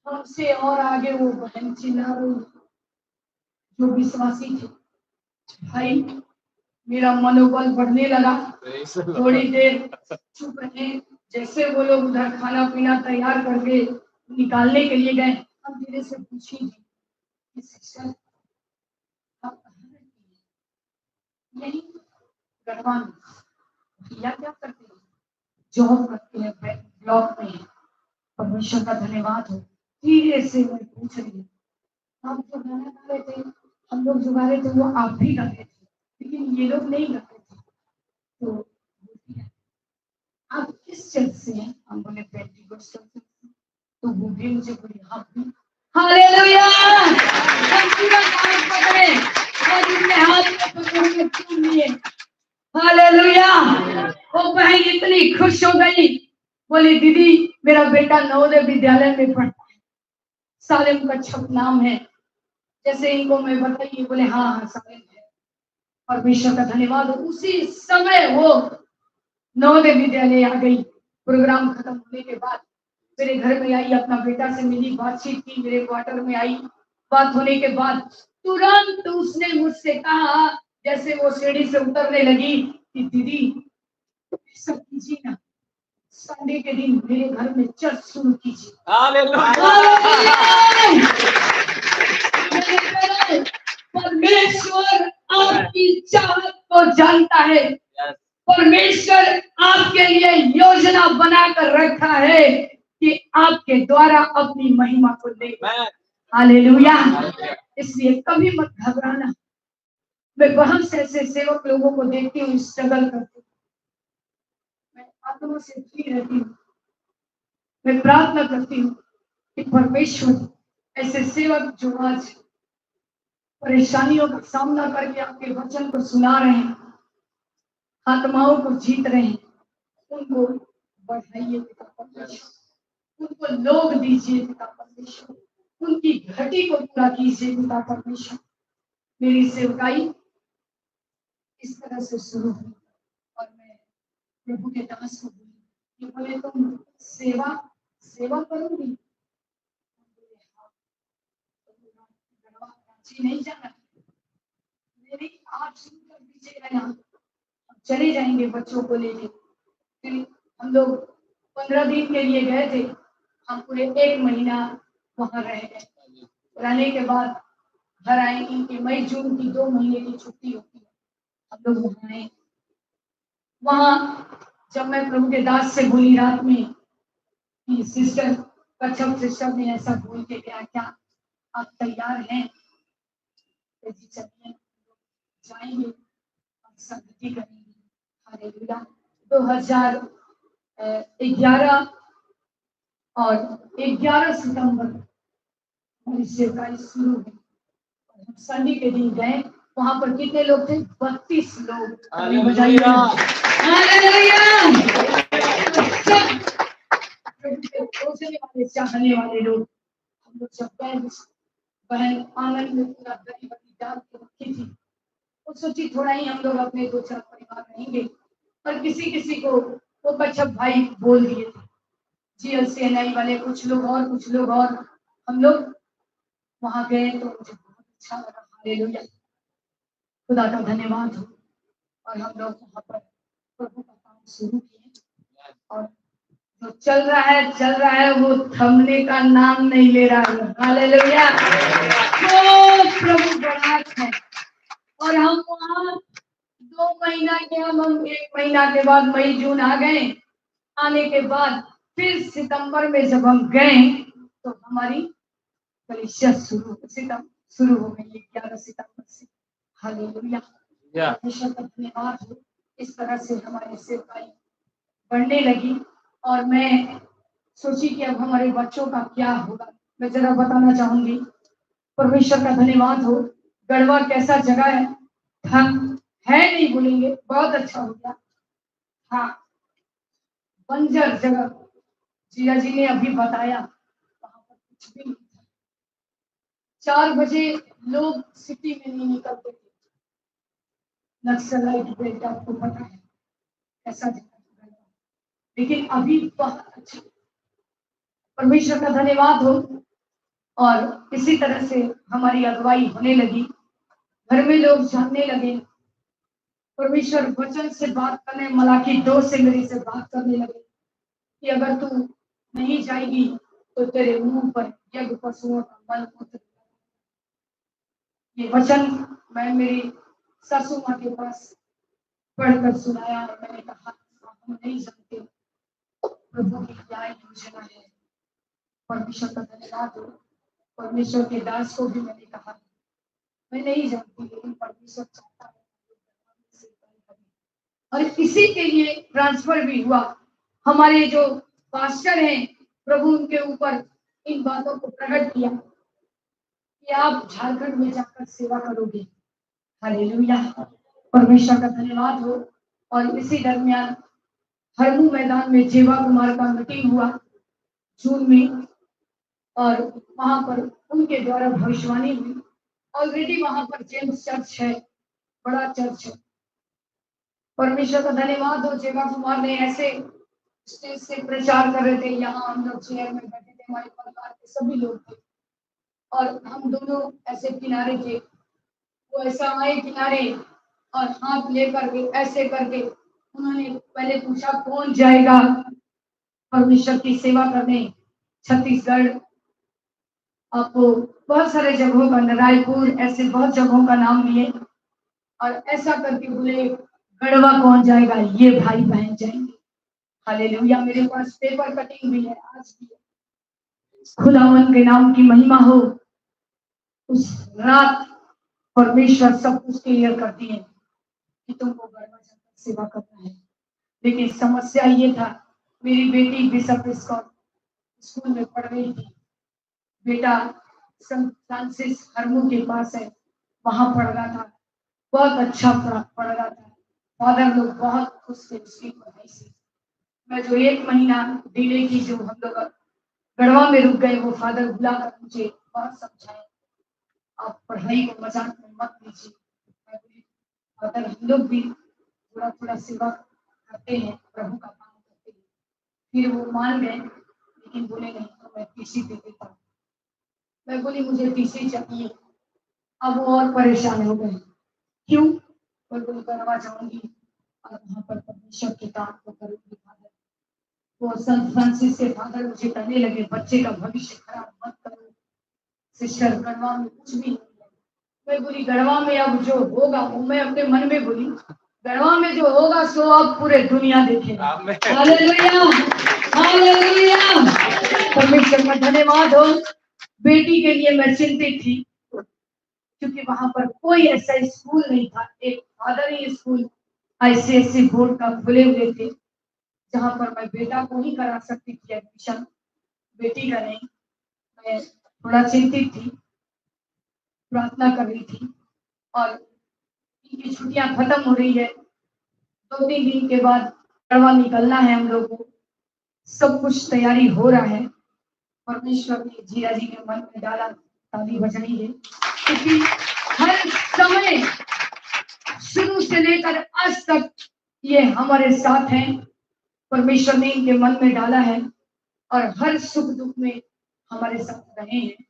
हमसे और आगे वो बहन चिल्ला रही जो विश्वासी थे। भाई मेरा मनोबल बढ़ने लगा। थोड़ी देर चुप रहे, जैसे वो लोग उधर खाना पीना तैयार करके निकालने के लिए गए, हम धीरे से पूछी सिस्टर आप कहाँ रहती हैं? यही गढ़वा में। भैया क्या करते हैं? जॉब करते हैं, ब्लॉक में। परमेश्वर का धन्यवाद हो। धीरे से मैं पूछ रही हूँ आप जो गाना गा रहे थे, हम लोग जो गा रहे थे वो आप भी गा रहे थे, लेकिन ये लोग नहीं गा रहे थे, तो आप किस चर्च से हैं? हम बोले पेंटिकोस्टल से। तो वो भी मुझे बोली हाँ भी। हालेलुया, हम पूरा हाथ पकड़े और उनके हाथ में पकड़ के चूम लिए। हालेलुया, वो बहन इतनी खुश हो गई, बोली दीदी मेरा बेटा नवोदय विद्यालय में पढ़ता है, सालेम का छप नाम है। जैसे इनको मैं बताइए, बोले हाँ हाँ सालेम है। परमेश्वर का धन्यवाद हो। उसी समय वो नवोदय विद्यालय आ गई। प्रोग्राम खत्म होने के बाद मेरे घर में आई, अपना बेटा से मिली, बातचीत की, मेरे क्वार्टर में आई। बात होने के बाद तुरंत उसने मुझसे कहा जैसे वो सीढ़ी से उतरने लगी कि दीदी सब कीजिए ना, संडे के दिन मेरे घर में चर्च शुरू कीजिए। परमेश्वर आपकी चाहत को जानता है। परमेश्वर आपके लिए योजना बनाकर रखा है कि आपके द्वारा अपनी महिमा को दे। हालेलुया। इसलिए कभी मत घबराना। मैं बहुत से ऐसे सेवक लोगों को देखती हूँ स्ट्रगल करते हुए। मैं आत्मा से फ्री रहती हूँ। मैं प्रार्थना करती हूँ कि परमेश्वर ऐसे सेवक जो आज परेशानियों का सामना करके आपके वचन को सुना रहे हैं, आत्माओं को जीत रहे हैं, उनको बढ़ाइए पिता परमेश्वर, उनको लोग दीजिए पिता परमेश्वर, उनकी घटी को पूरा कीजिए पिता परमेश्वर। मेरी सेवकाई इस तरह से शुरू हुई और मैं प्रभु के दास को बोली, बोले तुम सेवा सेवा करूंगी, रांची नहीं जाना, मेरी आप शुरू कर दीजिएगा ना, हम चले जाएंगे बच्चों को लेके। फिर हम लोग 15 दिन के लिए गए थे, हम पूरे 1 महीना वहां रह गए। रहने के बाद घर आए, इनकी मई जून की 2 महीने की छुट्टी होती है, हम लोग वहां आए। वहां जब मैं प्रभु के दास से बोली रात में कि सिस्टर कच्छप सिस्टर ने ऐसा बोल के गया, क्या आप तैयार हैं? तो जी चलिए जाएंगे और संगति करेंगे। हालेलुया। 2011 और 11 सितंबर हमारी सेवकाई शुरू हुई। हम संडे के दिन गए, वहां पर कितने लोग थे? 32 लोग। हालेलुया। सोचने वाले, चाहने वाले लोग, हम लोग सब गए। बहन आनंद में पूरा गली बत्ती डाल के रखी थी। वो सोची थोड़ा ही हम लोग अपने 2-4 परिवार रहेंगे, और किसी किसी को वो कच्छप भाई बोल दिए थे, GLCNI वाले कुछ लोग और हम लोग वहां गए तो मुझे बहुत अच्छा लगा। हालेलुया। खुदा का धन्यवाद हो। और हम लोग वहां पर प्रभु का काम शुरू किए, और जो चल रहा है वो थमने का नाम नहीं ले रहा है। हालेलुया। तो प्रभु बड़ा है। और हम वहाँ 2 महीना के, हम 1 महीना के बाद मई जून आ गए। आने के बाद फिर सितंबर में जब हम गए तो हमारी कलीसिया शुरू हो गई 11 सितंबर से। हालेलुया। परमेश्वर का धन्यवाद हो। इस तरह से हमारी सेवकाई बढ़ने लगी, और मैं सोची कि अब हमारे बच्चों का क्या होगा। मैं जरा बताना चाहूंगी। परमेश्वर का धन्यवाद हो। गढ़वा कैसा जगह है? हम है नहीं बोलेंगे, बहुत अच्छा हो गया। हाँ, बंजर जगह। जिया जी ने अभी बताया, वहां पर कुछ भी नहीं था। 4 बजे लोग सिटी में नहीं निकलते थे। नक्सलाइट बेल्ट आपको पता है ऐसा जगह, लेकिन अभी बहुत अच्छा। परमेश्वर का धन्यवाद हो। और इसी तरह से हमारी अगुवाई होने लगी, घर में लोग जानने लगे। परमेश्वर वचन से बात करने, मलाकी 2 से मेरे से बात करने लगे कि अगर तू नहीं जाएगी तो तेरे मुंह पर यज्ञ पशुओं का मलमूत्र। ये वचन मैं मेरी सासू माँ के पास पढ़कर सुनाया, और मैंने कहा हम नहीं जानते प्रभु की क्या योजना है। परमेश्वर का धन्यवाद हो। परमेश्वर के दास को भी मैंने कहा मैं नहीं जानती, लेकिन परमेश्वर चाहता है। और इसी के लिए ट्रांसफर भी हुआ। हमारे जो पास्टर हैं, प्रभु उनके ऊपर इन बातों को प्रकट किया कि आप झारखंड में जाकर सेवा करोगे। हालेलुया। परमेश्वर का धन्यवाद हो। और इसी दरमियान हरमू मैदान में जेवा कुमार का मीटिंग हुआ जून में, और वहां पर उनके द्वारा भविष्यवाणी हुई। ऑलरेडी वहां पर जेम्स चर्च है, बड़ा चर्च है। परमेश्वर का धन्यवाद हो। जेवा कुमार ने ऐसे स्टेज से प्रचार कर रहे थे, यहाँ हम लोग चेयर में बैठे थे, हमारे परिवार के सभी लोग थे, और हम दोनों ऐसे किनारे थे। वो ऐसा आए किनारे और हाथ लेकर के ऐसे करके उन्होंने पहले पूछा कौन जाएगा परमेश्वर की सेवा करने छत्तीसगढ़। आपको बहुत सारे जगहों का, रायपुर, ऐसे बहुत जगहों का नाम लिए और ऐसा करके बोले गढ़वा कौन जाएगा, ये भाई बहन जाएंगे। हालेलुया। मेरे पास पेपर कटिंग भी है आज भी। खुदावन के नाम की महिमा हो। उस रात परमेश्वर सब कुछ क्लियर करती है कि तुमको गढ़वा जाकर सेवा करना है। लेकिन समस्या ये था, मेरी बेटी बिशप स्कूल में पढ़ रही थी। बेटा संत फ्रांसिस हरमू के पास है, वहां पढ़ रहा था, बहुत अच्छा पढ़ रहा था। फादर लोग बहुत खुश थे उसकी पढ़ाई से। मैं जो 1 महीना डिले की, जो हम लोग गढ़वा में रुक गए, वो फादर बुलाकर मुझे बहुत समझाए, आप पढ़ाई को मजाक में मत लीजिए। फादर हम लोग भी थोड़ा थोड़ा सेवा करते हैं, प्रभु का काम करते हैं। फिर वो मान गए, लेकिन बोले नहीं तो मैं टीसी दे देता हूँ। मैं बोली मुझे टीसी चाहिए। अब वो और परेशान हो गए, क्यों? मैं बोली गढ़वा जाऊंगी और वहां पर परमेश्वर के काम को करूंगी। फादर, वो संत फ्रांसिस के फादर मुझे कहने लगे बच्चे का भविष्य खराब मत करो सिस्टर, गढ़वा में कुछ भी नहीं है। मैं बोली गढ़वा में अब जो होगा, वो मैं अपने मन में बोली गढ़वा में जो होगा सो अब पूरे दुनिया देखेगा। Hallelujah, hallelujah. परमेश्वर का धन्यवाद हो। बेटी के लिए मैं चिंतित थी, क्योंकि वहां पर कोई ऐसा स्कूल नहीं था। एक फादर ही स्कूल ICSE बोर्ड का खुले हुए थे, जहां पर मैं बेटा को ही करा सकती थी एडमिशन, बेटी का नहीं। मैं थोड़ा चिंतित थी, प्रार्थना कर रही थी, और इनकी छुट्टियां खत्म हो रही है। 2-3 दिन के बाद गढ़वा निकलना है हम लोग को। सब कुछ तैयारी हो रहा है। परमेश्वर ने जीरा जी के मन में डाला, ताली बजाई है, क्योंकि हर समय शुरू से लेकर आज तक ये हमारे साथ हैं। परमेश्वर ने इनके मन में डाला है और हर सुख दुख में हमारे साथ रहे हैं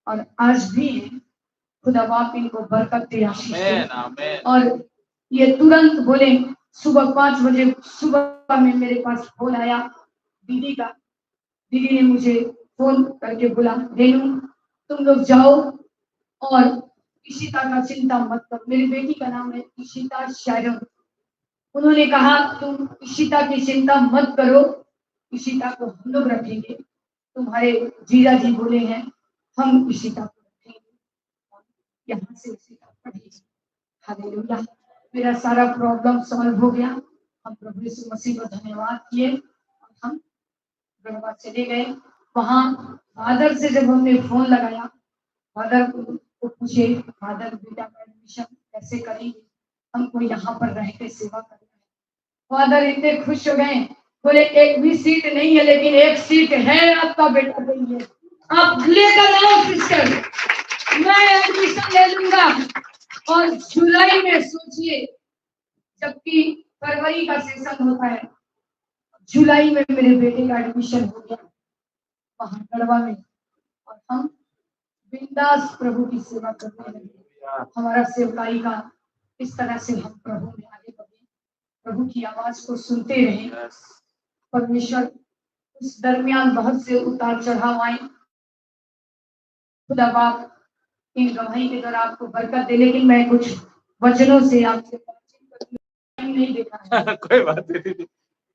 और आज भी हैं। खुदा बाप इनको बरकत दे, आशीष दे। और ये तुरंत बोले, सुबह 5 बजे सुबह में मेरे पास फोन आया दीदी का। दीदी ने मुझे फोन करके बोला, रेनू तुम लोग जाओ और इशिता का चिंता मत करो। मेरी बेटी का नाम है इशिता शायरन। उन्होंने कहा तुम इशिता की चिंता मत करो, इशिता को हम लोग रखेंगे। तुम्हारे जीजा जी बोले हैं हम इशिता को रखेंगे, यहाँ से इशिता पढ़ेगी। हालेलुया। मेरा सारा प्रॉब्लम सॉल्व हो गया। हम प्रभु यीशु मसीह को धन्यवाद किए और हम गढ़वा चले गए। वहां फादर से जब हमने फोन लगाया, फादर को पूछे, फादर बेटा का एडमिशन कैसे करेंगे, हमको यहाँ पर रह के सेवा करना है। फादर इतने खुश हो गए, बोले एक भी सीट नहीं है, लेकिन एक सीट है, आपका बेटा देंगे, आप लेकर आओ सिस्टर, मैं एडमिशन ले लूंगा। और जुलाई में सोचिए, जबकि फरवरी का सेशन होता है, जुलाई में मेरे बेटे का एडमिशन हो गया वहां गढ़वा में, और हम बिंदास प्रभु की सेवा करने लगे। हमारा सेवकाई का इस तरह से हम प्रभु में आगे बढ़े, प्रभु की आवाज को सुनते रहे। परमेश्वर उस दरमियान बहुत से उतार चढ़ाव आए। खुदा बाप इन गवाही के द्वारा आपको बरकत दे। लेकिन मैं कुछ वचनों से आपसे नहीं देखा कोई बात नहीं।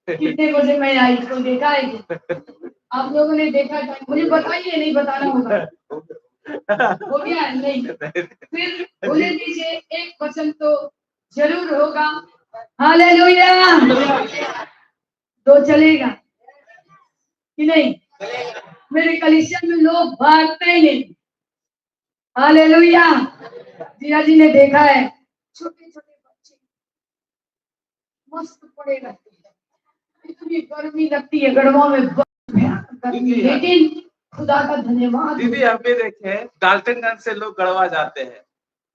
कितने बजे मैं आई, तो देखा है आप लोगों ने देखा टाइम, मुझे बताइए, नहीं बताना होगा। हो गया नहीं? फिर बोले दीजिए एक वचन तो जरूर होगा। हालेलुया। तो चलेगा कि नहीं? मेरे कलीसिया में लोग भागते ही नहीं। हालेलुया। जीजा जी ने देखा है, छोटे छोटे बच्चे मस्त पड़े रहते हैं, इतनी गर्मी लगती है गढ़वा में, गर्मी। लेकिन खुदा का धन्यवाद। दीदी हम भी देखे डाल्टनगंज से लोग गढ़वा जाते हैं,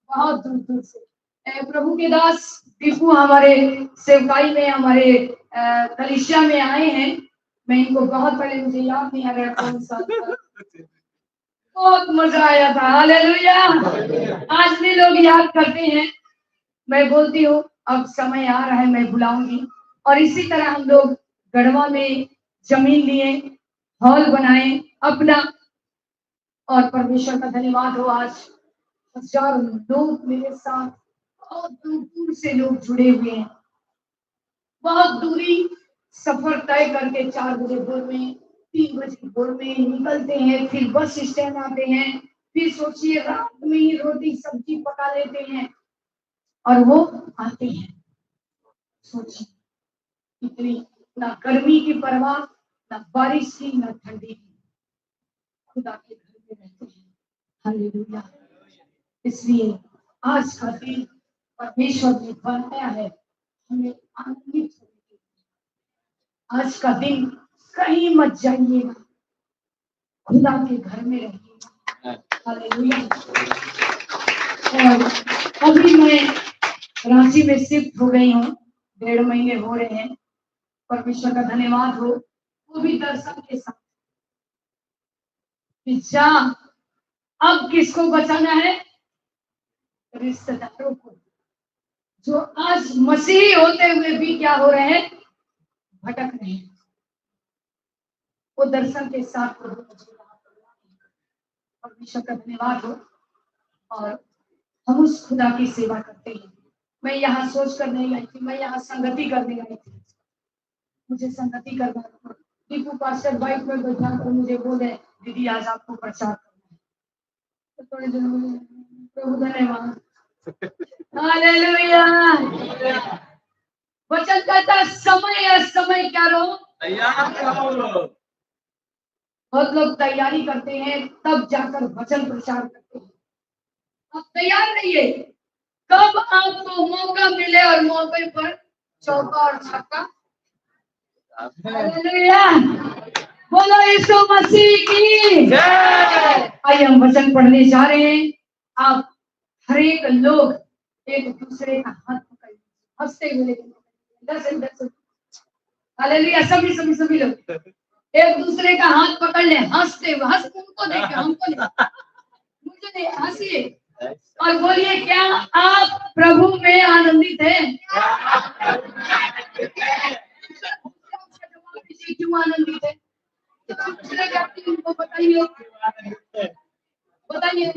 बहुत दूर दूर से। प्रभु के दास दीपू हमारे सेवकाई में, हमारे कलीसिया में आए हैं। मैं इनको बहुत पहले, मुझे याद नहीं आ रहा कौन सा, बहुत मजा आया था। हालेलुया। आज भी लोग याद करते हैं। मैं बोलती हूँ अब समय आ रहा है मैं बुलाऊंगी। और इसी तरह हम लोग गढ़वा में जमीन लिए, हॉल बनाए अपना, और परमेश्वर का धन्यवाद हो आज हजारों लोग मेरे साथ, बहुत दूर दूर से लोग जुड़े हुए हैं। बहुत दूरी सफर तय करके 4 बजे भोर में, 3 बजे भोर में निकलते हैं, फिर बस स्टैंड आते हैं, फिर सोचिए रात में ही रोटी सब्जी पका लेते हैं और वो आते हैं। सोचिए इतनी, ना गर्मी की परवाह, ना बारिश की, ना ठंडी की, खुदा के घर में रहते हैं। हालेलुया। इसलिए आज का दिन परमेश्वर ने बनाया है, हमें आनंदित होने के लिए। आज का दिन कहीं मत जाइएगा, खुदा के घर में रहिएगा। हालेलुया। और अभी मैं रांची में शिफ्ट हो गई हूँ, 1.5 महीने हो रहे हैं। परमेश्वर का धन्यवाद हो, वो भी दर्शन के साथ। जा, अब किसको बचाना है? रिश्तेदारों को, जो आज मसीही होते हुए भी क्या हो रहे हैं? भटक रहे हैं। वो दर्शन के साथ परमेश्वर का धन्यवाद हो। और हम उस खुदा की सेवा करते हैं। मैं यहाँ सोच कर नहीं आई थी, मैं यहाँ संगति करने आई थी। मुझे संगति करना था। दीपू पास्टर बाइक में बैठा कर मुझे बोले, दीदी आज आपको प्रचार करना है। तो थोड़े दिन में प्रभु धन्यवाद, हालेलुया। वचन कहता समय या समय क्या रहो, तैयार रहो। बहुत लोग तैयारी करते हैं तब जाकर वचन प्रचार करते हैं। आप तैयार रहिए, कब आपको मौका मिले और मौके पर चौका और छक्का। हालेलुया। बोलो यीशु मसीह की जय। आइए हम वचन पढ़ने जा रहे हैं। आप हर एक लोग एक दूसरे का हाथ पकड़ हंसते हुए, हालेलुया। सभी लोग एक दूसरे का हाथ पकड़ ले, हंसते हुए। हंस उनको देखे, हमको नहीं, मुझे नहीं, हंसिए और बोलिए, क्या आप प्रभु में आनंदित हैं? क्यों आनंदित है? उनको बताइए, बताइए। वो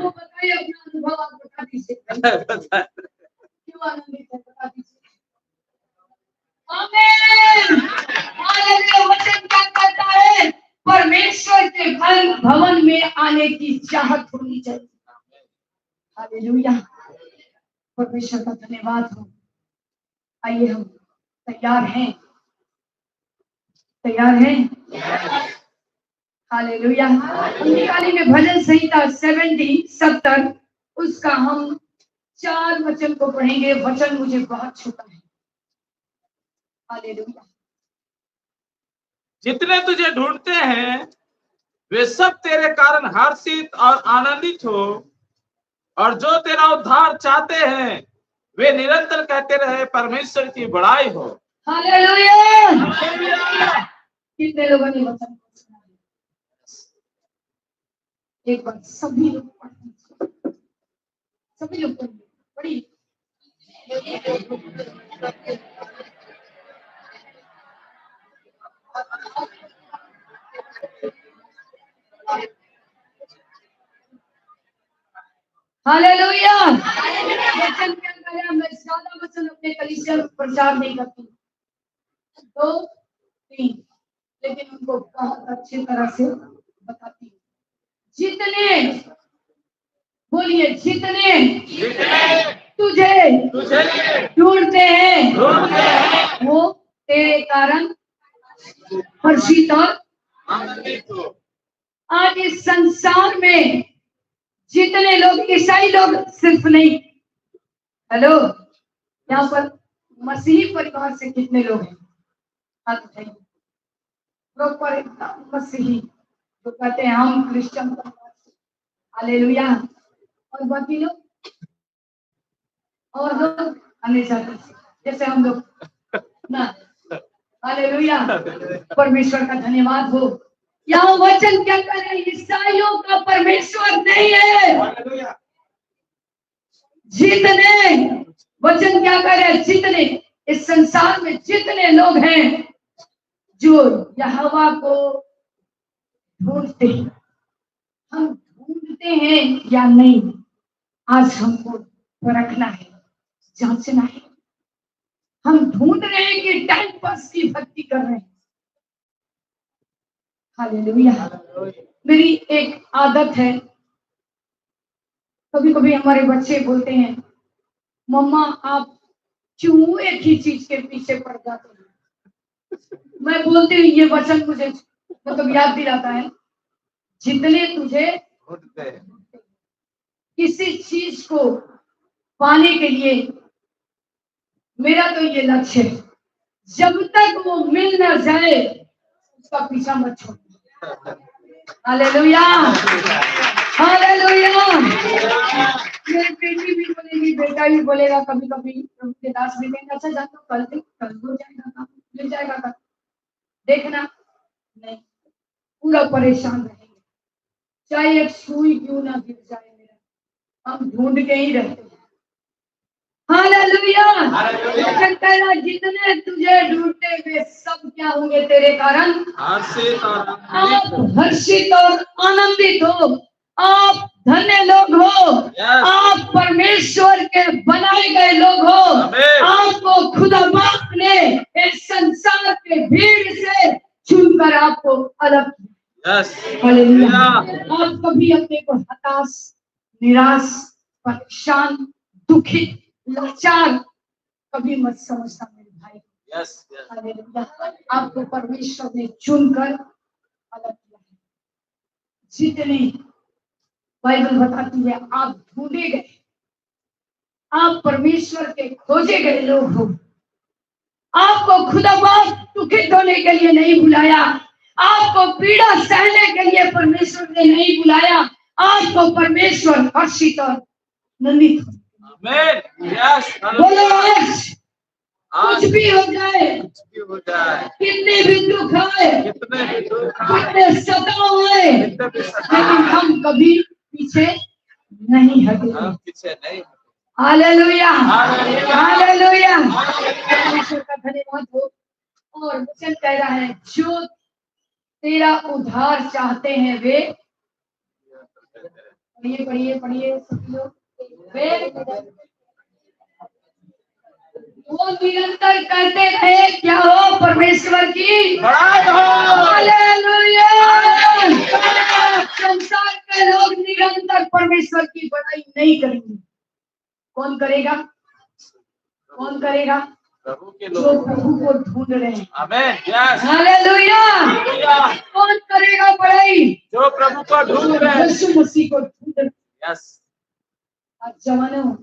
बताइए अपना अनुभव, आप बता दीजिए क्यों आनंदित है, बता दीजिए। आमीन। हालेलुया। वचन क्या कहता है? परमेश्वर के भवन में आने की चाहत होनी चाहिए। हालेलुया। परमेश्वर का धन्यवाद हो। आइए हम तैयार हैं, तैयार हैं। हालेलुया। निकाली में भजन संहिता 70 उसका हम 4 वचन को पढ़ेंगे। वचन मुझे बहुत छूता है। हालेलुया। जितने तुझे ढूंढते हैं वे सब तेरे कारण हर्षित और आनंदित हो, और जो तेरा उद्धार चाहते हैं वे निरंतर कहते रहे परमेश्वर की बड़ाई हो। हालेलुया। कितने लोगों ने वचन सुना है? एक बार सभी लोग पढ़िए, सभी लोग पढ़िए। हालेलुया। वचन क्या करें? मैं ज्यादा वचन अपने कलीसिया में प्रचार नहीं करती, 2 3, लेकिन उनको बहुत अच्छी तरह से बताती हूँ। जितने, बोलिए, जितने तुझे ढूंढते हैं वो तेरे कारण हर्षित और आनंदित हो। आज इस संसार में जितने लोग, ईसाई लोग सिर्फ नहीं, हेलो, यहाँ पर मसीही परिवार से कितने लोग हैं? हाथ उठाइए। प्रॉपर एकदम मसीही, जो कहते हैं हम क्रिश्चियन परिवार से। हालेलुया। और बाकी लोग, और लोग अन्य जाति से, जैसे हम लोग ना। हालेलुया। परमेश्वर का धन्यवाद हो। यहाँ वचन क्या करें? इस ईसाइयों का परमेश्वर नहीं है। जितने वचन क्या कह रहे हैं, जितने इस संसार में जितने लोग हैं जो यहोवा को ढूंढते हैं, हम ढूंढते हैं या नहीं, आज हमको परखना है, जांचना है। हम ढूंढ रहे हैं कि टाइम पास की भक्ति कर रहे हैं। हालेलुया। मेरी एक आदत है, कभी कभी हमारे बच्चे बोलते हैं, मम्मा आप क्यों एक ही चीज के पीछे पड़ जाते हैं। मैं बोलती हूँ, ये वचन मुझे मतलब याद दिलाता है, जितने तुझे किसी चीज को पाने के लिए, मेरा तो ये लक्ष्य है, जब तक वो मिल न जाए उसका पीछा मत छोड़। Hallelujah, hallelujah. मेरी बेटी भी बोलेगी, बेटा भी बोलेगा, कभी कभी प्रभु के दास भी कहेंगे, अच्छा जान तो कल हो जाएगा काम, मिल जाएगा कल, देखना नहीं, पूरा परेशान रहेंगे, चाहे एक सुई क्यों ना गिर जाए मेरा, हम ढूंढ के ही रहते हैं। हालेलुया। जितने तुझे ढूंढते हुए सब क्या होंगे तेरे कारण हर्षित और आप हर्षित और आनंदित हो। आप धन्य लोग हो। आप परमेश्वर के बनाए गए लोग हो। आपको खुदा बाप ने इस संसार के भीड़ से चुनकर आपको अलग किया। हालेलुया। आप कभी अपने को हताश, निराश, परेशान, दुखित, लाचार कभी मत समझता मेरे भाई। हालेलुया। आपको परमेश्वर ने चुनकर अलग किया है। जितने बाइबल बताती है आप ढूंढे गए, आप परमेश्वर के खोजे गए लोग हो। आपको खुदा बाप दुखित होने के लिए नहीं बुलाया, आपको पीड़ा सहने के लिए परमेश्वर ने नहीं बुलाया, आपको परमेश्वर हर्षित और आनंदित बोलो आज कुछ भी हो जाए, कितने भी दुख आए, कितने सताव आए, लेकिन हम कभी पीछे नहीं हटे। Hallelujah, hallelujah. परमेश्वर का धन्यवाद हो। और वचन कह रहा है, जो तेरा उद्धार चाहते हैं वे, पढ़िए पढ़िए पढ़िए सब लोग, वे वो निरंतर करते रहे क्या हो, परमेश्वर की हालेलुया। संसार के लोग निरंतर परमेश्वर की बड़ाई नहीं करेंगे। कौन करेगा? कौन करेगा? प्रभु के जो लोग प्रभु को ढूंढ रहे हैं। आमेन। Yes, hallelujah. कौन करेगा बड़ाई? जो प्रभु को ढूंढ रहे हैं। यीशु मसीह को ढूंढ रहे हैं। यस। आज जवानों,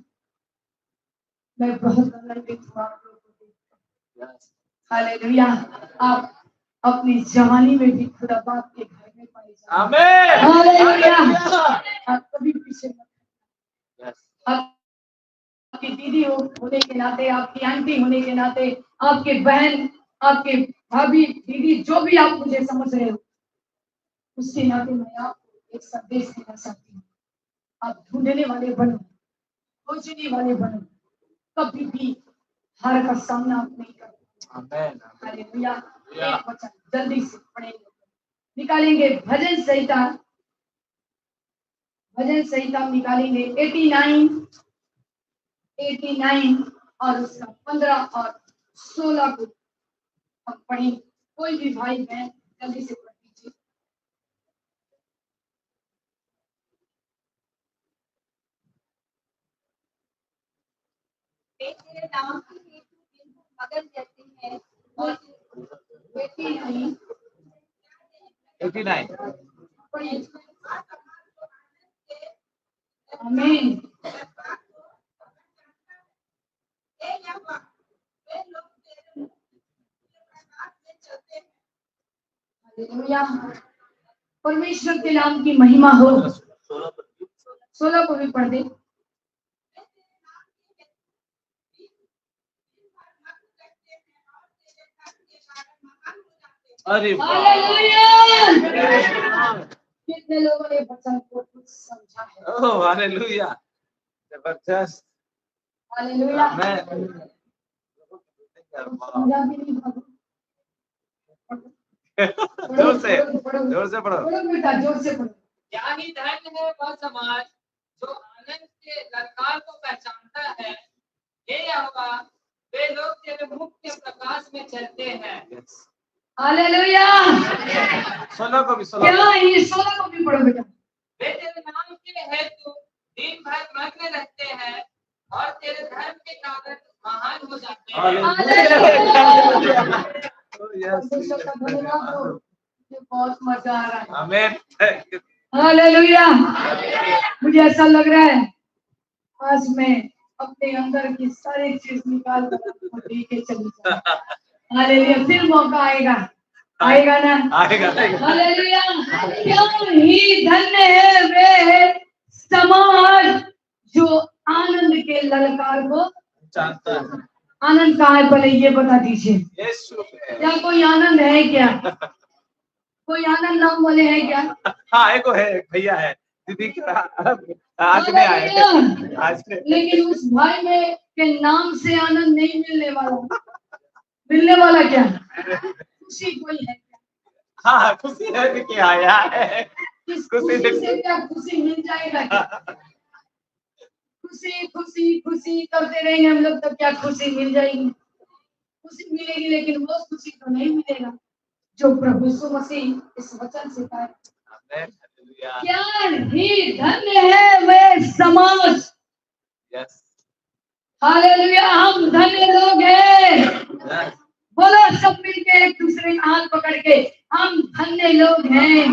मैं बहुत आनंदित हुआ आप लोगों को देखकर। हालेलुया। आप अपनी जवानी में भी खुदा बाप के घर में पाए जाएंगे। आमेन। हालेलुया। आप कभी पीछे मत। यस। आपकी दीदी होने के नाते, आपकी आंटी होने के नाते, आपके बहन, आपके भाभी, दीदी, जो भी आप मुझे समझ रहे हो, उसके नाते मैं आपको एक संदेश देना चाहती हूँ। आप ढूंढने वाले बनो, खोजने वाले बनो, कभी भी हार का सामना आप नहीं करते। आमेन। हालेलुया। एक वचन जल्दी से पढ़ेंगे, निकालेंगे भजन संहिता, भजन संहिता निकालेंगे 89 और उसका 15 और 16 को हम पढ़ेंगे। कोई भी भाई बहन जल्दी से पढ़ लीजिए। तेरे नाम की हेतु दिन मगन रहते हैं और 89 पढ़िए। आमीन। हालेलुया। परमेश्वर के नाम की महिमा हो। 16 को भी पढ़ दे। अरे हालेलुया। कितने लोगों ने वचन को कुछ समझा है? ओह हालेलुया, जबरदस्त। हालेलुया। आमेन। समझा भी नहीं बाबू। जोर से पढ़ो। पढ़ो बेटा, जोर से पढ़ो। क्या ही धन्य है वह समाज जो आनंद के ललकार को पहचानता है। हे यहोवा, वे लोग तेरे मुख के प्रकाश में चलते हैं। हालेलुया। 16 को भी 16 क्या ये 16 को भी पढ़ो बेटा। वे तेरे नाम के हेतु दिन भर मग्न रहते हैं और तेरे धर्म के कारण महान हो जाते हैं। हालेलुया। परमेश्वर का धन्यवाद हो। मुझे बहुत मजा आ रहा है। आमेन। हालेलुया। मुझे ऐसा लग रहा है आज मैं अपने अंदर की सारी चीज निकाल कर आपको दे के चली जाऊं। हालेलुया। फिर मौका आएगा ना? आएगा। हालेलुया। क्या ही धन्य है वे समाज जो आनंद के ललकार को जानता है। आनंद कहाँ है पहले ये बता दीजिए। यीशु में। क्या कोई आनंद है क्या? कोई आनंद नाम वाले हैं क्या? हाँ एक है, एक भैया है, दीदी का आज नहीं आए आज नहीं। लेकिन उस भाई में के नाम से आनंद नहीं मिलने वाला क्या? खुशी कोई है क्या? हाँ खुशी है कि आया है। इस खुशी से क्या खुशी मिल जाएगा क्या? खुशी करते रहेंगे हम लोग, तब क्या खुशी मिल जाएगी? खुशी मिलेगी, लेकिन वो खुशी तो नहीं मिलेगा जो प्रभु यीशु मसीह इस वचन से पाए। क्या ही धन्य है वे समाज। यस। हालेलुया। हम धन्य लोग हैं। बोलो सब मिलके एक दूसरे का हाथ पकड़ के, हम धन्य लोग हैं।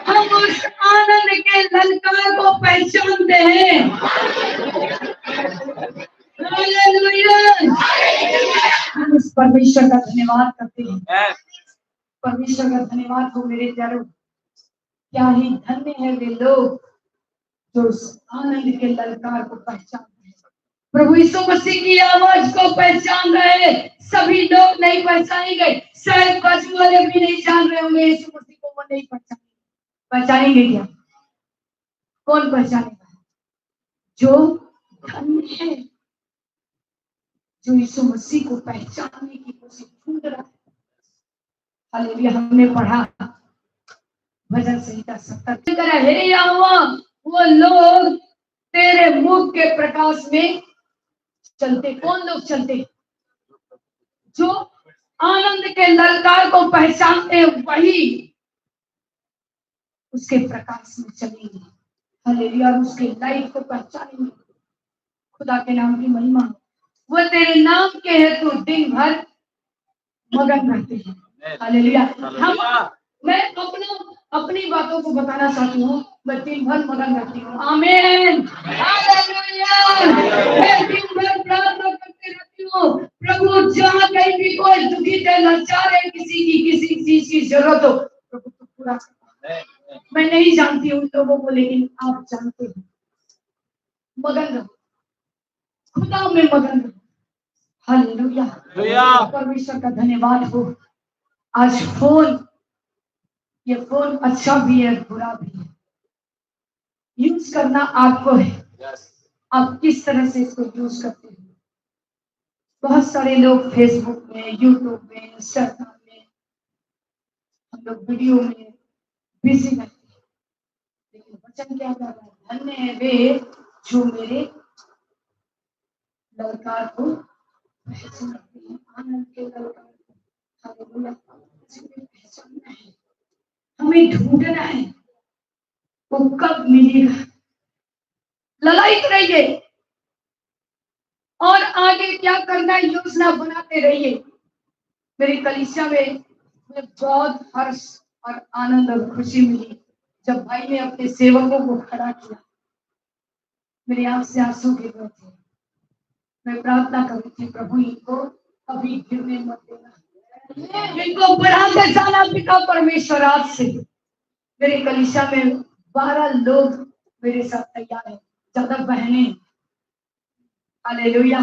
हम उस आनंद के ललकार को पहचानते हैं। हालेलुया। हम उस परमेश्वर का धन्यवाद करते हैं। परमेश्वर का धन्यवाद हो मेरे प्यारों। क्या ही धन्य है वे लोग जो उस आनंद के ललकार को पहचानते हैं। प्रभु यीशु मसीह की आवाज को पहचान रहे सभी लोग नहीं पहचानेंगे। शायद बाजू वाले भी नहीं जान रहे होंगे यीशु मसीह को, वो नहीं पहचानेंगे क्या? कौन पहचानेगा? जो धन्य है, जो यीशु मसीह को पहचानने की कोशिश ढूंढ रहा है। हालेलुया। हमने पढ़ा भजन संहिता 70। हे यहोवा, वो लोग तेरे मुख के प्रकाश में चलते। कौन लोग चलते? जो आनंद के ललकार को पहचानते हैं, वही उसके प्रकाश में चलेंगे। हालेलुया। और उसके लाइट को पहचानेंगे। खुदा के नाम की महिमा। वो तेरे नाम के हेतु दिन भर मगन रहते हैं। हालेलुया। मैं अपनी बातों को बताना चाहती हूँ। मैं दिन भर मगन रहती हूँ। आमीन। हालेलुया। मैं दिन भर प्रार्थना करती रहती हूँ। प्रभु जहाँ कहीं भी कोई दुखी है, लाचार है, किसी चीज की जरूरत हो, प्रभु तो पूरा करता। मैं नहीं जानती उन लोगों को, लेकिन आप जानते हो। मगन रहो, खुदा में मगन रहो। हालेलुया। परमेश्वर का धन्यवाद हो। आज ये फोन अच्छा भी है, बुरा भी है। यूज करना आपको है। आप किस तरह से इसको यूज करते हैं। बहुत सारे लोग फेसबुक में, यूट्यूब में, इंस्टाग्राम में हम लोग वीडियो में बिजी रहते हैं। लेकिन वचन क्या कर रहा है? धन्य है वे जो मेरे ललकार को पहचानते हैं। आनंद के ललकार को। हालेलुया। पहचानना है, हमें ढूंढना है। वो कब मिलेगा? ललायत रहिए और आगे क्या करना है योजना बनाते रहिए। मेरी कलीसिया में मुझे बहुत हर्ष और आनंद और खुशी मिली जब भाई ने अपने सेवकों को खड़ा किया। मेरी आंख से आंसू गिर रहे थे। मैं प्रार्थना कर रही थी, प्रभु इनको कभी गिरने मत देना, इनको बढ़ाते जाना पिता परमेश्वर। आज से मेरे कलीसिया में 12 लोग मेरे साथ तैयार हैं, ज्यादा बहने। हालेलुया।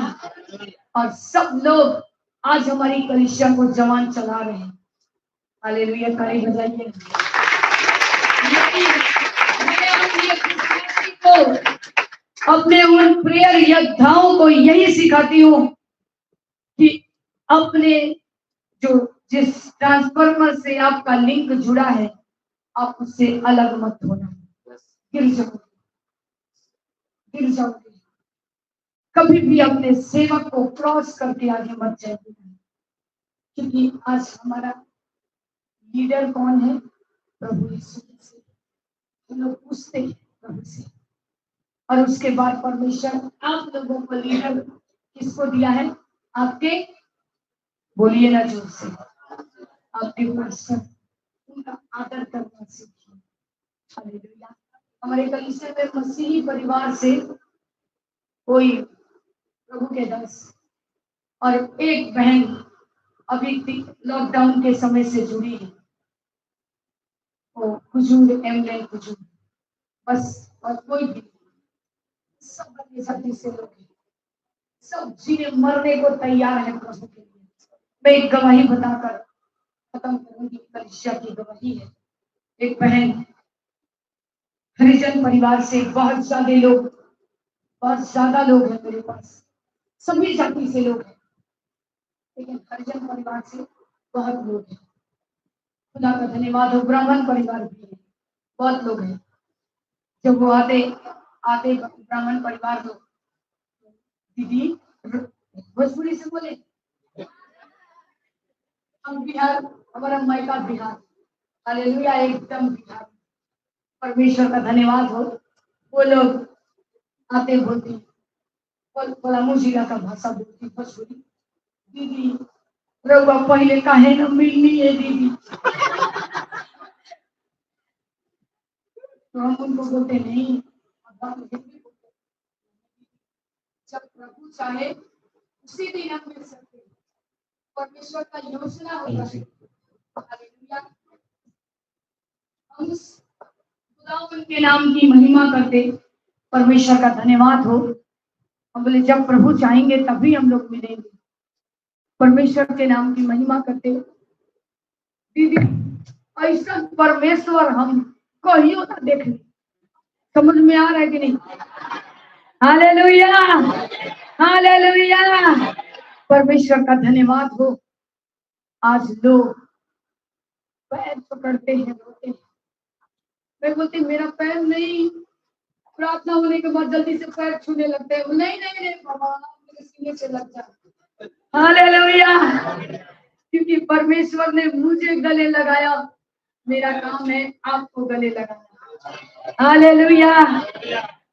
और सब लोग आज हमारी कलीसिया को जवान चला रहे हैं। हालेलुया। ताली बजाइए। मैं अपनी विश्वासी को, अपने उन प्रेयर योद्धाओं को यही सिखाती हूँ कि अपने जिस ट्रांसफार्मर से आपका लिंक जुड़ा है, आप उससे अलग मत होना। गिर जाओगे। कभी भी अपने सेवक को क्रॉस करके आगे मत जाइए, क्योंकि आज हमारा लीडर कौन है? प्रभु यीशु मसीह। हम लोग पूछते हैं प्रभु से, और उसके बाद परमेश्वर आप लोगों को लीडर किसको दिया है? आपके, बोलिए ना जोर से, आपके पास्टर। उनका आदर करना सीखिए। हालेलुया। हमारे कलीसिया में मसीही परिवार से कोई प्रभु के दास और एक बहन अभी लॉकडाउन के समय से जुड़ी है, वो हुजूर एमएलए हुजूर, बस। और कोई भी, सब बड़े जाति से लोग हैं, सब जीने मरने को तैयार है प्रभु के लिए। मैं एक गवाही बताकर खत्म करूंगी। कलीसिया की गवाही है। एक बहन हरिजन परिवार से, बहुत ज्यादा लोग हैं मेरे पास, सभी जाति से लोग हैं, लेकिन हरिजन परिवार से बहुत लोग हैं। खुदा का धन्यवाद हो। ब्राह्मण परिवार भी है, बहुत लोग हैं। जब वो आते ब्राह्मण परिवार लोग, दीदी भोजपुरी से बोले, हम बिहार, हमारा मायका बिहार। हालेलुया, एकदम बिहार। परमेश्वर का धन्यवाद हो। वो लोग आते बोलती, पलामू जिला का भाषा बोलती भोजपुरी। दीदी रउआ पहले काहे न मिलनी है दीदी। तो हम उनको बोलते नहीं, जब प्रभु चाहे उसी दिन हम मिल सकते हैं। परमेश्वर का योजना होता है। हालेलुया। हम खुदावंद के नाम की महिमा करते। परमेश्वर का धन्यवाद हो। हम बोले जब प्रभु चाहेंगे तभी हम लोग मिलेंगे। परमेश्वर के नाम की महिमा करते। दीदी ऐसा परमेश्वर हम कहियो ना देख ले। समझ में आ रहा है कि नहीं? Hallelujah, hallelujah. परमेश्वर का धन्यवाद हो। आज लोग पैर पकड़ते हैं, रोते हैं। मैं बोलती मेरा पैर नहीं, प्रार्थना होने के बाद जल्दी से पैर छूने लगते हैं। नहीं नहीं नहीं बाबा, मेरे सीने से लग जाए। हालेलुया। क्योंकि परमेश्वर ने मुझे गले लगाया, मेरा काम है आपको गले लगाना। हालेलुया।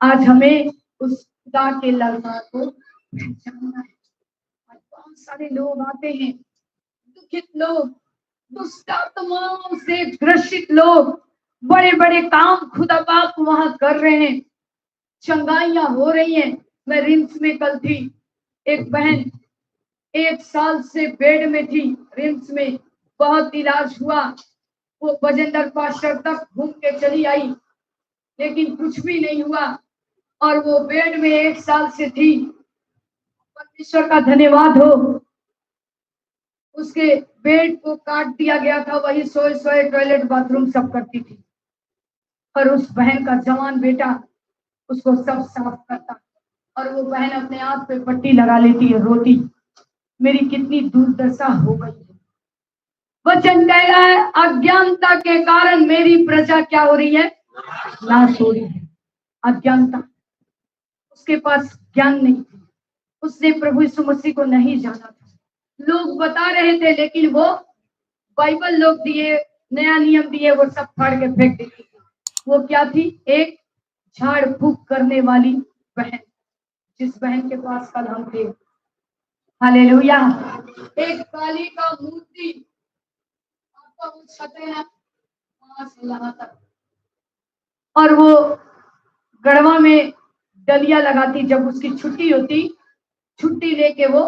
आज हमें उस खुदा के ललकार को पहचानना है। बहुत सारे लोग आते हैं, दुखित लोग, दुष्ट आत्माओं से ग्रसित लोग, बड़े बड़े काम खुदा बाप वहां कर रहे हैं, चंगाइयां हो रही हैं। मैं रिम्स में कल थी, एक बहन 1 साल से बेड में थी रिम्स में, बहुत इलाज हुआ। वो बजेंद्र पास्टर तक घूम के चली आई, लेकिन कुछ भी नहीं हुआ, और वो बेड में 1 साल से थी। परमेश्वर का धन्यवाद हो। उसके बेड को काट दिया गया था, वही सोए टॉयलेट बाथरूम सब करती थी, और उस बहन का जवान बेटा उसको सब साफ करता, और वो बहन अपने आप पे पट्टी लगा लेती है, रोती। मेरी कितनी दुर्दशा हो गई है। वचन कह रहा है अज्ञानता के कारण मेरी प्रजा क्या हो रही है? नाश हो रही है। अज्ञानता, उसके पास ज्ञान नहीं थी, उसने प्रभु यीशु मसीह को नहीं जाना था। लोग बता रहे थे, लेकिन वो बाइबल लोग दिए, नया नियम दिए, वो सब फाड़ के फेंक देती थी। वो क्या थी? एक झाड़ फूक करने वाली बहन, जिस बहन के पास कल हम थे। हालेलुया। एक काली का मूर्ति, आपका वो छत है ना, वहां से यहाँ तक, और वो गढ़वा में डलिया लगाती। जब उसकी छुट्टी होती, छुट्टी लेके वो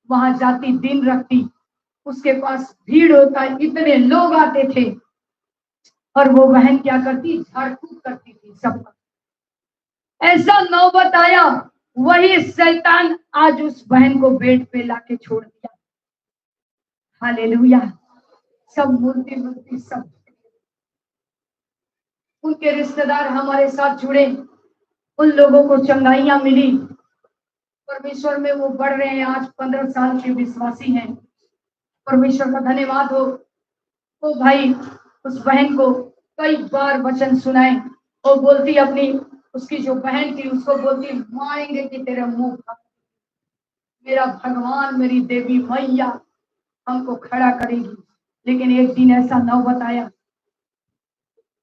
वहां जाती, दिन रखती, उसके पास भीड़ होता, इतने लोग आते थे, और वो बहन क्या करती? झाड़ फूक करती थी सबका। ऐसा नौबत आया, वही शैतान आज उस बहन को बेड पे लाके छोड़ दिया। हालेलुया। सब मूर्ति सब उनके रिश्तेदार हमारे साथ जुड़े, उन लोगों को चंगाइयां मिली। परमेश्वर में वो बढ़ रहे हैं, आज 15 साल के विश्वासी हैं। परमेश्वर का धन्यवाद हो। वो भाई उस बहन को कई बार वचन सुनाए। वो बोलती अपनी, उसकी जो बहन थी उसको बोलती, मारेंगे कि तेरे मुंह पर। मेरा भगवान, मेरी देवी मैया हमको खड़ा करेगी। लेकिन एक दिन ऐसा नौबत आया,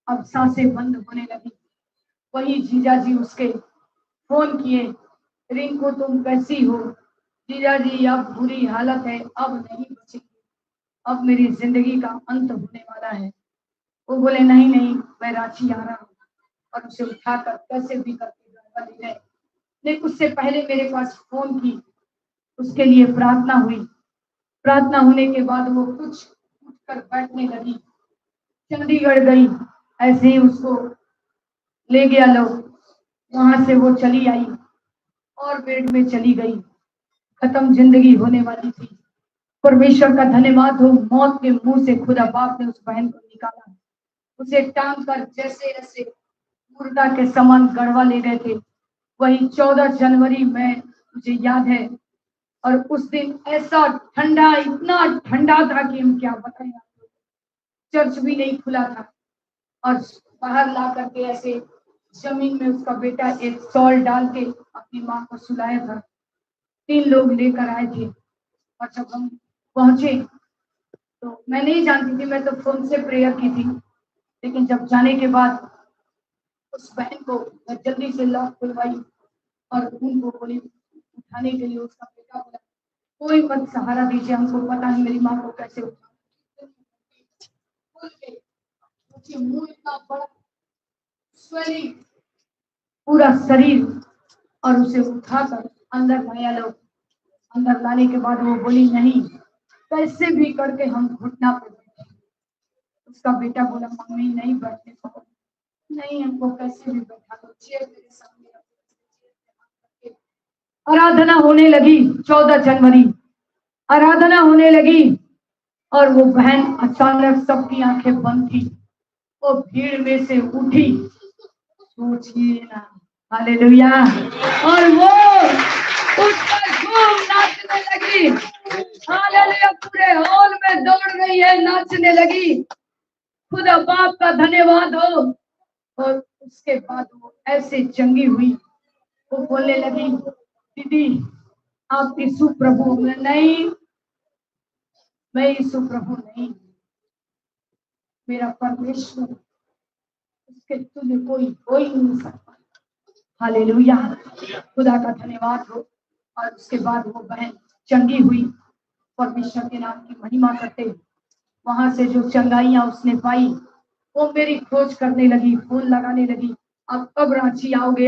अब सांसें बंद होने लगी। वही जीजा जी उसके फोन किए, रिंकू तुम कैसी हो? जीजा जी अब बुरी हालत है, अब नहीं बचेगी, अब मेरी जिंदगी का अंत होने वाला है। वो बोले नहीं नहीं, मैं रांची आ रहा हूँ। और उसे उठाकर कैसे भी करके घर वाले गए। लेकिन उससे पहले मेरे पास फोन की, उसके लिए प्रार्थना हुई। प्रार्थना होने के बाद वो कुछ उठकर बैठने लगी, चंडीगढ़ गई। ऐसे ही उसको ले गया लोग, वहां से वो चली आई और बेड में चली गई। खत्म जिंदगी होने वाली थी। परमेश्वर का धन्यवाद हो, मौत के मुंह से खुदा बाप ने उस बहन को निकाला। उसे टांग कर जैसे ऐसे मुर्दा के समान गढ़वा ले गए थे। वही 14 जनवरी में मुझे याद है। और उस दिन ऐसा ठंडा, इतना ठंडा था कि हम क्या बताएं आपको। चर्च भी नहीं खुला था और बाहर ला करके ऐसे जमीन में उसका बेटा एक शॉल डाल के अपनी माँ को सुलाया था। 3 लोग लेकर आए थे और जब हम पहुंचे तो मैं नहीं जानती थी, मैं तो फोन से प्रेयर की थी। लेकिन जब जाने के बाद उस बहन को मैं जल्दी से लॉक खुलवाई और उनको बोली उठाने के लिए। उसका बेटा बोला कोई मत सहारा दीजिए, हमको पता नहीं मेरी माँ को कैसे उठा। मुंह इतना बड़ा, स्वेलिंग पूरा शरीर, और उसे उठाकर अंदर लाया लोग। अंदर लाने के बाद वो बोली नहीं, कैसे भी करके हम घुटना पे बैठे। उसका बेटा बोला मम्मी नहीं बैठने को, नहीं हमको कैसे भी बैठा दो, चेयर मेरे सामने रखो। आराधना होने लगी। 14 जनवरी आराधना होने लगी और वो बहन अचानक सबकी आंखें बंद थी, वो भीड़ में से उठी। सोचिए ना, हालेलुया। और वो उठकर खूब नाचने लगी। हालेलुया, पूरे हॉल में दौड़ रही है, नाचने लगी। खुदा बाप का धन्यवाद हो। और उसके बाद वो ऐसे चंगी हुई, वो बोलने लगी दीदी आप यीशु प्रभु में नहीं, मैं यीशु प्रभु नहीं, मेरा परमेश्वर, उसके तुझे कोई हो ही नहीं सकता। हालेलुया, खुदा का धन्यवाद हो। और उसके बाद वो बहन चंगी हुई, परमेश्वर के नाम की महिमा करते। वहां से जो चंगाइयां उसने पाई, वो मेरी खोज करने लगी, फोन लगाने लगी, अब कब रांची आओगे।